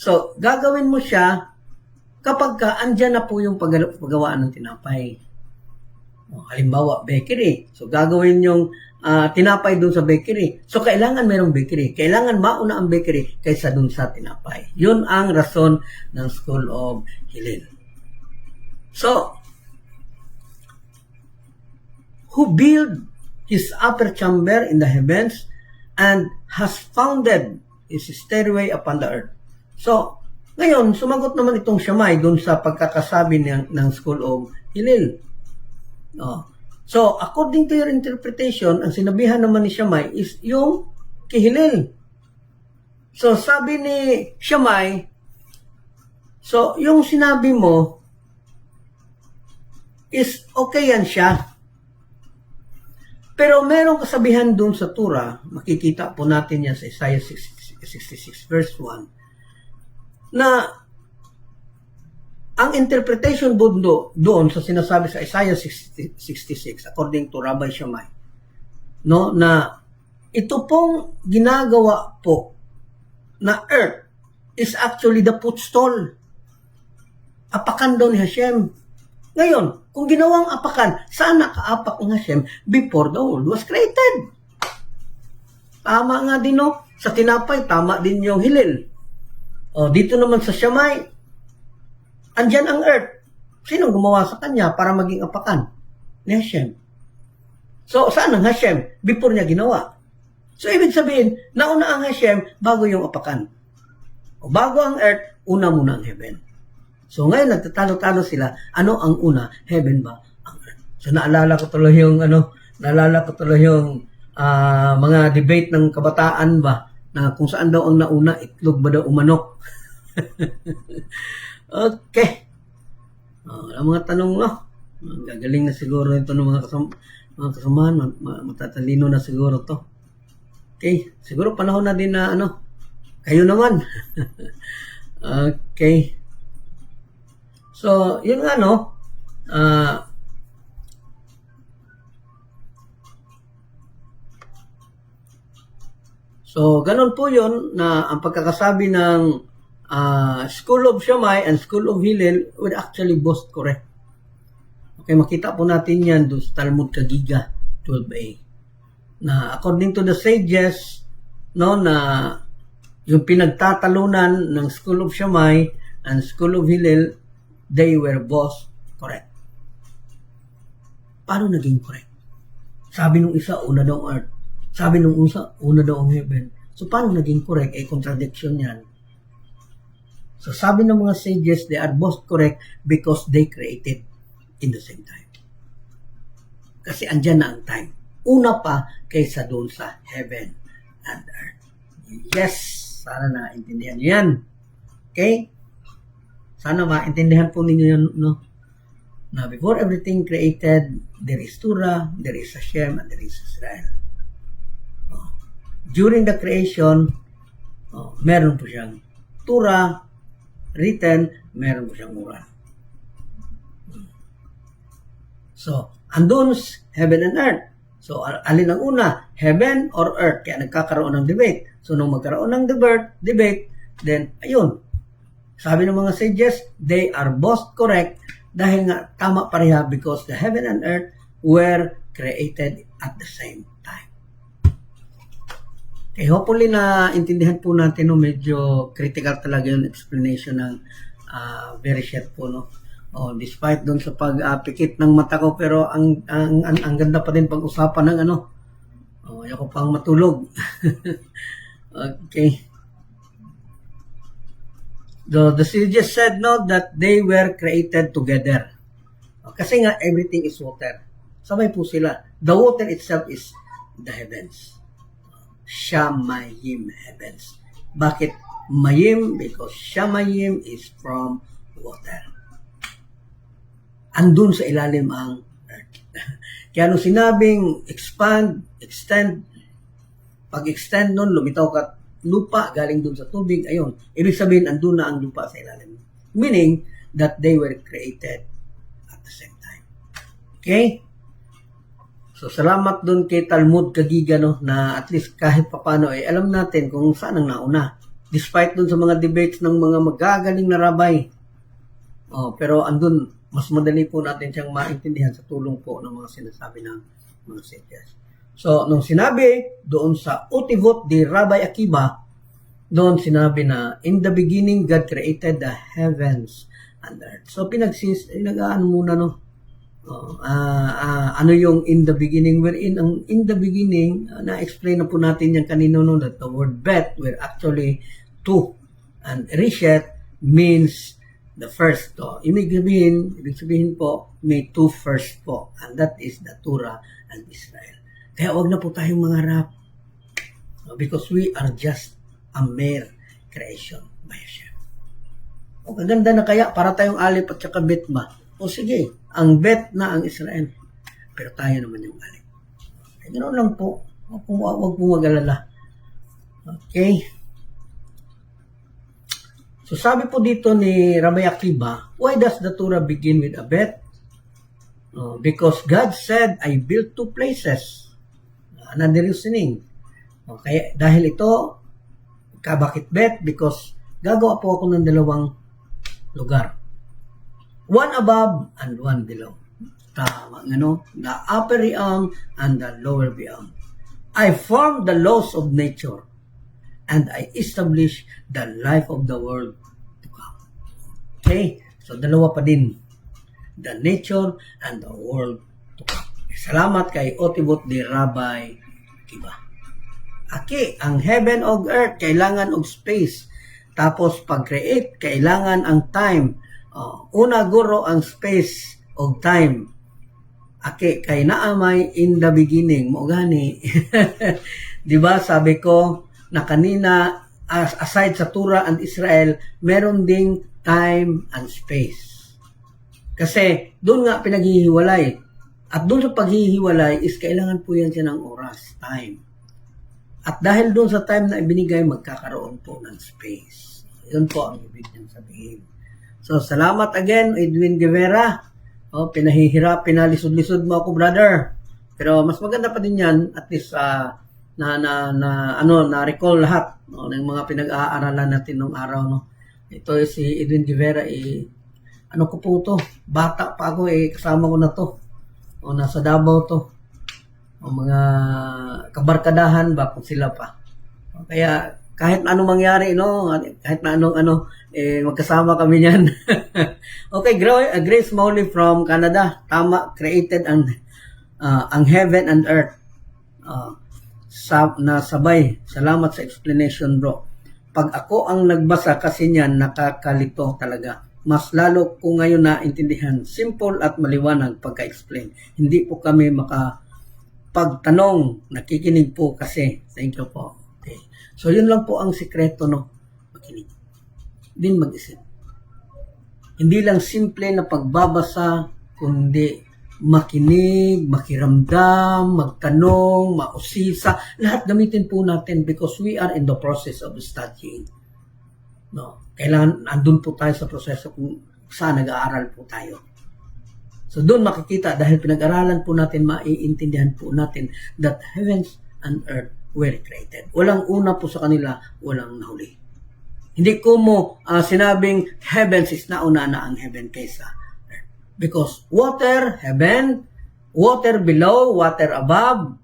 C: So, gagawin mo siya kapag andyan na po yung paggawaan ng tinapay. Halimbawa, bakery. So, gagawin yung tinapay dun sa bakery. So, kailangan mayroong bakery. Kailangan mauna ang bakery kaysa dun sa tinapay. Yun ang rason ng School of Hillel. So, who built his upper chamber in the heavens and has founded his stairway upon the earth. So, ngayon, sumagot naman itong Shammai dun sa pagkakasabi ng School of Hillel. So, according to your interpretation, ang sinabihan naman ni Shammai is yung kay Hillel. So, sabi ni Shammai, so, yung sinabi mo is okay yan siya. Pero merong kasabihan dun sa Torah, makikita po natin yan sa Isaiah 66 verse 1, na ang interpretation doon sa sinasabi sa Isaiah 66 according to Rabbi Shammai, no, na ito pong ginagawa po na earth is actually the footstool. Apakan daw ni Hashem. Ngayon, kung ginawang apakan, saan nakaapak ng Hashem before the world was created? Tama nga din, no? Sa tinapay, tama din yung Hillel. Dito naman sa Shammai, andyan ang earth. Sinong gumawa sa kanya para maging apakan? Ni Hashem. So, saan ang Hashem? Before niya ginawa. So, ibig sabihin, nauna ang Hashem bago yung apakan. O bago ang earth, una muna ang heaven. So, ngayon, nagtatalo-talo sila. Ano ang una? Heaven ba? Ang earth. So, naalala ko tuloy yung mga debate ng kabataan ba, na kung saan daw ang nauna, itlog ba daw umanok? Okay. Ang mga tanong, gagaling na siguro ito ng mga kasamahan, matatalino na siguro to. Okay, siguro panahon na din na kayo naman. Okay. So, yun nga, So, ganun po yun na ang pagkakasabi ng School of Shammai and School of Hillel would actually both correct. Okay, makita po natin yan doon sa Talmud Kagiga 12a. Na according to the sages, no, na yung pinagtatalunan ng School of Shammai and School of Hillel, they were both correct. Paano naging correct? Sabi nung isa, una daw ang earth. Sabi nung isa, una daw ang heaven. So, paano naging correct? Contradiction yan. So, sabi ng mga sages, they are both correct because they created in the same time. Kasi andyan na ang time. Una pa kaysa doon sa heaven and earth. Yes! Sana naintindihan nyo yan. Okay? Sana maintindihan po ninyo yan, no? Now, before everything created, there is Torah, there is Hashem, and there is Israel. During the creation, meron po siyang Torah, written, meron po siyang oral. So, andun heaven and earth. So, alin ang una? Heaven or earth? Kaya nagkakaroon ng debate. So, nung magkaroon ng debate, then, ayun. Sabi ng mga sages, they are both correct dahil nga tama pareha because the heaven and earth were created at the same time. Okay, hopefully na intindihan po natin, no, medyo critical talaga yung explanation ng very short po, no. Despite doon sa pagpikit ng mata ko, pero ang ganda pa din pag-usapan ng ano. Ayoko pang matulog. Okay. So, the sages said, no, that they were created together. Kasi nga, everything is water. Sabay po sila. The water itself is the heavens. Shamayim heavens. Bakit mayim? Because Shamayim is from water. Andun sa ilalim ang earth. Kaya nung sinabing expand, extend, pag-extend nun, lumitaw ka lupa galing dun sa tubig, ayun. Ibig sabihin, andun na ang lupa sa ilalim. Meaning that they were created at the same time. Okay? So, salamat dun kay Talmud Kagiga, no, na at least kahit papano, alam natin kung saan ang nauna. Despite dun sa mga debates ng mga magagaling na rabay. Pero andun, mas madali po natin siyang maintindihan sa tulong po ng mga sinasabi ng mga sages. So, nung sinabi doon sa Utivot di Rabbi Akiba, doon sinabi na, in the beginning, God created the heavens and earth. So, pinag-ano muna, no? Ano yung in the beginning? Wherein, ang in the beginning, na-explain na po natin yan kanino, no? That the word bet were actually two. And reshet means the first. So, ibig sabihin po, may two first po. And that is the Torah and Israel. Kaya wag na po tayong mangarap. Because we are just a mere creation by Hashem. Kaganda na kaya para tayong alip at saka bet ba? Sige, ang bet na ang Israel. Pero tayo naman yung alip. Ganoon lang po. Wag po mag-alala. Okay. So sabi po dito ni Rabbi Akiba, why does the Torah begin with a bet? Because God said, I built two places. Another reasoning. Okay, dahil ito, bakit bet? Because gagawa po ako ng dalawang lugar. One above and one below. Tama, ano? The upper realm and the lower realm. I formed the laws of nature and I established the life of the world to come. Okay, so dalawa pa din. The nature and the world to come. Salamat kay Utivot di Rabbi Akiba. Ang heaven o earth, kailangan og space. Tapos, pag-create, kailangan ang time. Una, guro ang space o time. Kay naamay in the beginning. Mo gani. Diba, sabi ko, na kanina, aside sa Torah and Israel, meron ding time and space. Kasi, doon nga pinaghihiwalay. At doon sa paghihiwalay is kailangan po yan siya ng oras, time. At dahil doon sa time na ibinigay, magkakaroon po ng space. Yun po ang ibig niyang sabihin. So, salamat again, Edwin Guevara. Pinahihirap, pinalisod-lisod mo ako, brother. Pero mas maganda pa din yan, at least na recall lahat no, ng mga pinag-aaralan natin nung araw no. Ito si Edwin Rivera ano ko po to, bata pa ako kasama ko na to. O nasa Davao to. O mga kabarkadahan ba kung sila pa. O, kaya kahit anong mangyari no, kahit na anong magkasama kami niyan. Okay, Grace Mowley from Canada. Tama, created ang heaven and earth. Nasabay. Salamat sa explanation, bro. Pag ako ang nagbasa kasi niyan, nakakalito talaga. Mas lalo ko ngayon naintindihan. Simple at maliwanag pagka-explain. Hindi po kami makapagtanong. Nakikinig po kasi. Thank you po. Okay. So, yun lang po ang sikreto, no? Makinig. Din mag-isip. Hindi lang simple na pagbabasa, kundi makinig, makiramdam, magtanong, mausisa. Lahat gamitin po natin because we are in the process of studying. No? Kailangan, andun po tayo sa proseso kung saan nag-aaral po tayo. So, doon makikita, dahil pinag-aralan po natin, maiintindihan po natin that heavens and earth were created. Walang una po sa kanila, walang nahuli. Hindi ko mo sinabing heavens is nauna na ang heaven kaysa earth. Because water, heaven, water below, water above.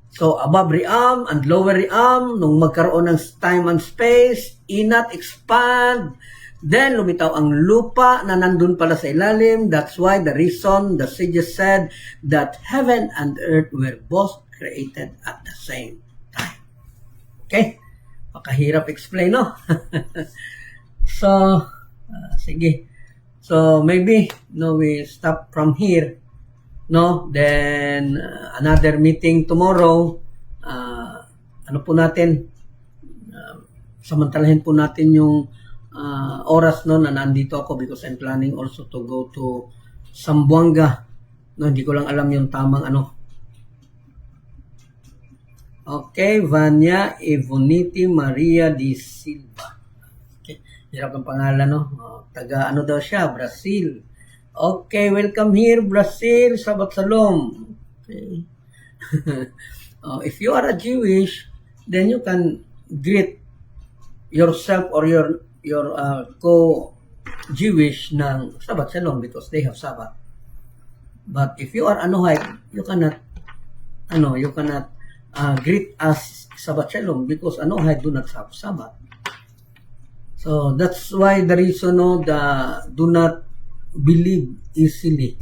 C: So, above realm and lower realm, nung magkaroon ng time and space, inat, expand, then lumitaw ang lupa na nandun pala sa ilalim. That's why the reason the sages said that heaven and earth were both created at the same time. Okay? Makahirap explain, no? So, sige. So, maybe, no, we stop from here. No? Then, another meeting tomorrow. Ano po natin? Samantalahin po natin yung oras no na nandito ako because I'm planning also to go to Zamboanga. No, hindi ko lang alam yung tamang ano. Okay, Vanya Evoniti Maria Di Silva. Okay, hirap ang pangalan no. Taga ano daw siya, Brazil. Okay, welcome here Brazil, Sabat Salom. Okay. If you are a Jewish, then you can greet yourself or your co-Jewish ng Sabat Shalom because they have Sabbath. But if you are Anohite, you cannot greet us Sabat Shalom because Anohite do not have Sabbath. So that's why the reason do not believe easily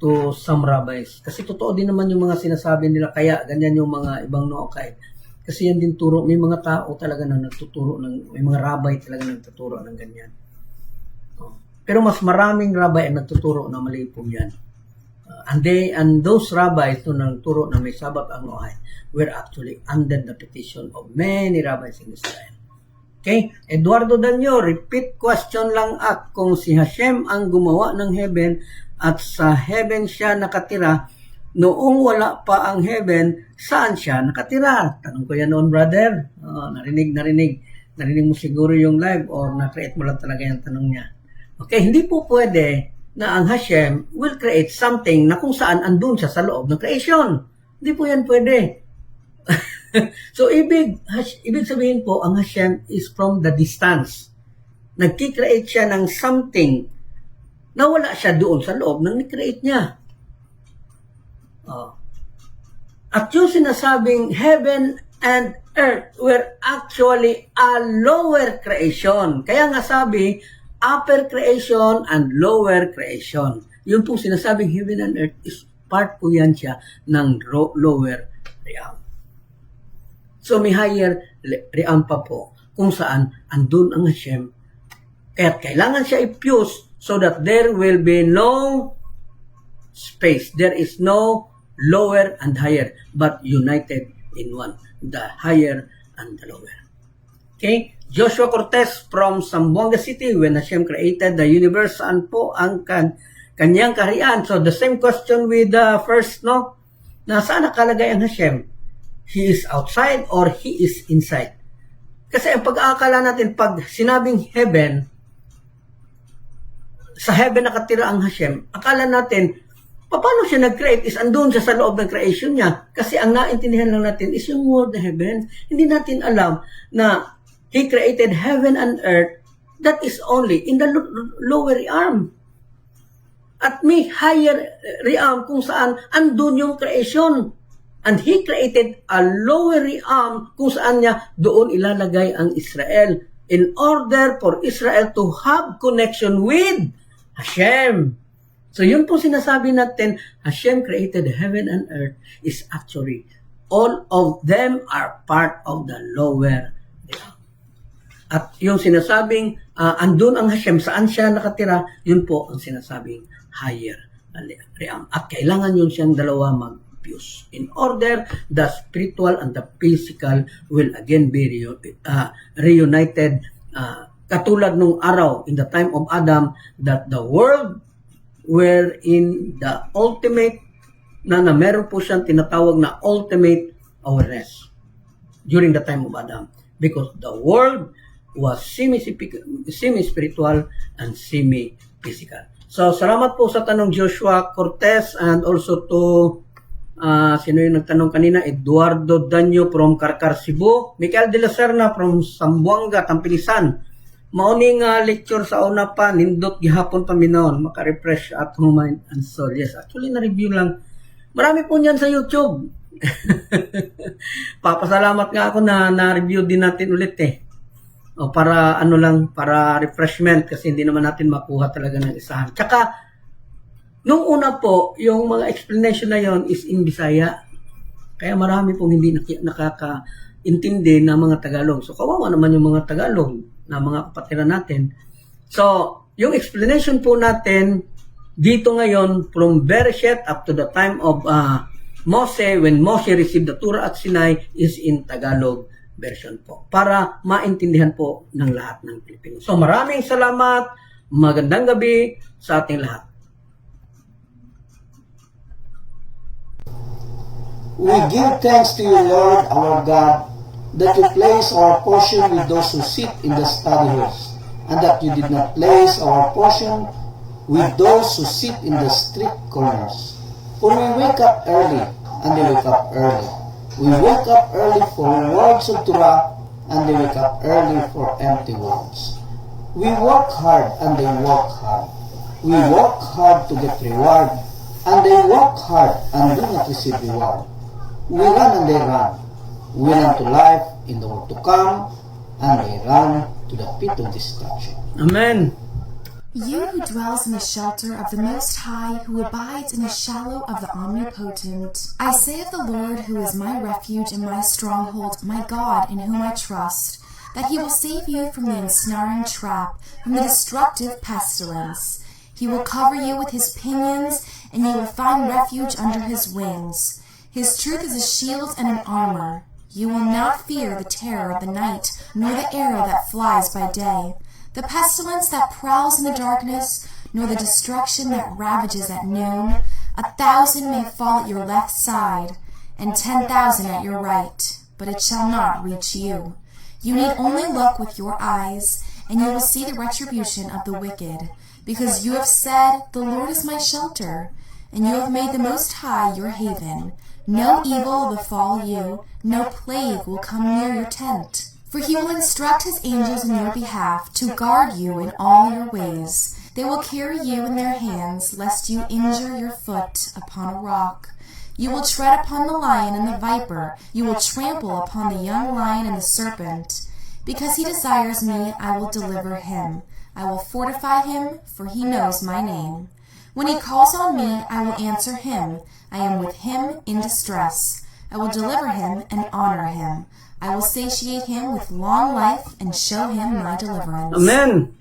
C: to some rabbis. Kasi totoo din naman yung mga sinasabi nila kaya ganyan yung mga ibang Noahide. Kasi yan din turo, may mga tao talaga na nagtuturo, may mga rabbi talaga na nagtuturo ng ganyan. Pero mas maraming rabbi ang nagtuturo na mali po yan. And those rabbis na nagturo na may Sabbath ang Noahide were actually under the petition of many rabbis in Israel. Okay? Eduardo Danyo, repeat question lang kung si Hashem ang gumawa ng heaven at sa heaven siya nakatira, noong wala pa ang heaven, saan siya nakatira? Tanong ko yan noon, brother. Narinig mo siguro yung live or na-create mo lang talaga yung tanong niya. Okay, hindi po pwede na ang Hashem will create something na kung saan andun siya sa loob ng creation. Hindi po yan pwede. So, ibig sabihin po, ang Hashem is from the distance. Nagki-create siya ng something na wala siya doon sa loob ng ni-create niya. At yung sinasabing heaven and earth were actually a lower creation. Kaya nga sabi, upper creation and lower creation. Yun po sinasabing heaven and earth is part po yan siya ng lower realm. So may higher realm pa po kung saan andun ang Hashem. Kaya kailangan siya i-fuse so that there will be no space. There is no lower and higher, but united in one. The higher and the lower. Okay? Joshua Cortez from Zamboanga City, when Hashem created the universe, saan po ang kanyang kaharian? So the same question with the first, no? Na saan nakalagay ang Hashem? He is outside or He is inside? Kasi ang pag-aakala natin, pag sinabing heaven, sa heaven nakatira ang Hashem, akala natin, paano siya nag-create is andun siya sa loob ng creation niya. Kasi ang naintindihan lang natin is yung word na heaven. Hindi natin alam na He created heaven and earth that is only in the lower realm. At may higher realm kung saan andun yung creation. And He created a lower realm kung saan niya doon ilalagay ang Israel in order for Israel to have connection with Hashem. So yun po sinasabi natin, Hashem created heaven and earth is actually all of them are part of the lower realm. At yung sinasabing andun ang Hashem, saan siya nakatira, yun po ang sinasabing higher realm. At kailangan yun siyang dalawa mag-fuse in order the spiritual and the physical will again be reunited. Katulad nung araw in the time of Adam that the world were in the ultimate na meron po siyang tinatawag na ultimate awareness during the time of Adam because the world was semi-spiritual and semi-physical. So, salamat po sa tanong Joshua Cortez and also to sino yung nagtanong kanina? Eduardo Danyo from Carcar, Cebu. Michael de la Serna from Zamboanga, Tampilisan. Mauning lecture sa una pa, nindot gihapon pa minon, maka-refresh at home mind and soul. Yes, actually na-review lang. Marami po niyan sa YouTube. Papasalamat nga ako na na-review din natin ulit eh. O para ano lang, para refreshment kasi hindi naman natin makuha talaga ng isahan. Tsaka, nung una po, yung mga explanation na yon is in Bisaya. Kaya marami pong hindi nakakaintindi ng mga Tagalog. So, kawawa naman yung mga Tagalog na mga kapatiran natin. So, yung explanation po natin dito ngayon from Bereshit up to the time of Moses, when Moses received the Torah at Sinai is in Tagalog version po. Para maintindihan po ng lahat ng Pilipino. So, maraming salamat. Magandang gabi sa ating lahat.
A: We give thanks to you, Lord, our God, that you place our portion with those who sit in the study halls, and that you did not place our portion with those who sit in the street corners. For we wake up early, and they wake up early. We wake up early for words of Torah, and they wake up early for empty words. We work hard, and they work hard. We work hard to get reward, and they work hard and do not receive reward. We run and they run. We run to life in the world to come, and they run to the pit of destruction.
C: Amen.
D: You who dwells in the shelter of the Most High, who abides in the shadow of the Omnipotent. I say of the Lord, who is my refuge and my stronghold, my God in whom I trust, that He will save you from the ensnaring trap, from the destructive pestilence. He will cover you with His pinions, and you will find refuge under His wings. His truth is a shield and an armor. You will not fear the terror of the night, nor the arrow that flies by day, the pestilence that prowls in the darkness, nor the destruction that ravages at noon. 1,000 may fall at your left side, and 10,000 at your right, but it shall not reach you. You need only look with your eyes, and you will see the retribution of the wicked, because you have said, "The Lord is my shelter," and you have made the Most High your haven. No evil will befall you, no plague will come near your tent. For He will instruct His angels in your behalf to guard you in all your ways. They will carry you in their hands, lest you injure your foot upon a rock. You will tread upon the lion and the viper. You will trample upon the young lion and the serpent. Because He desires me, I will deliver him. I will fortify him, for he knows my name. When he calls on me, I will answer him. I am with him in distress. I will deliver him and honor him. I will satiate him with long life and show him my deliverance.
C: Amen.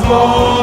B: Lord.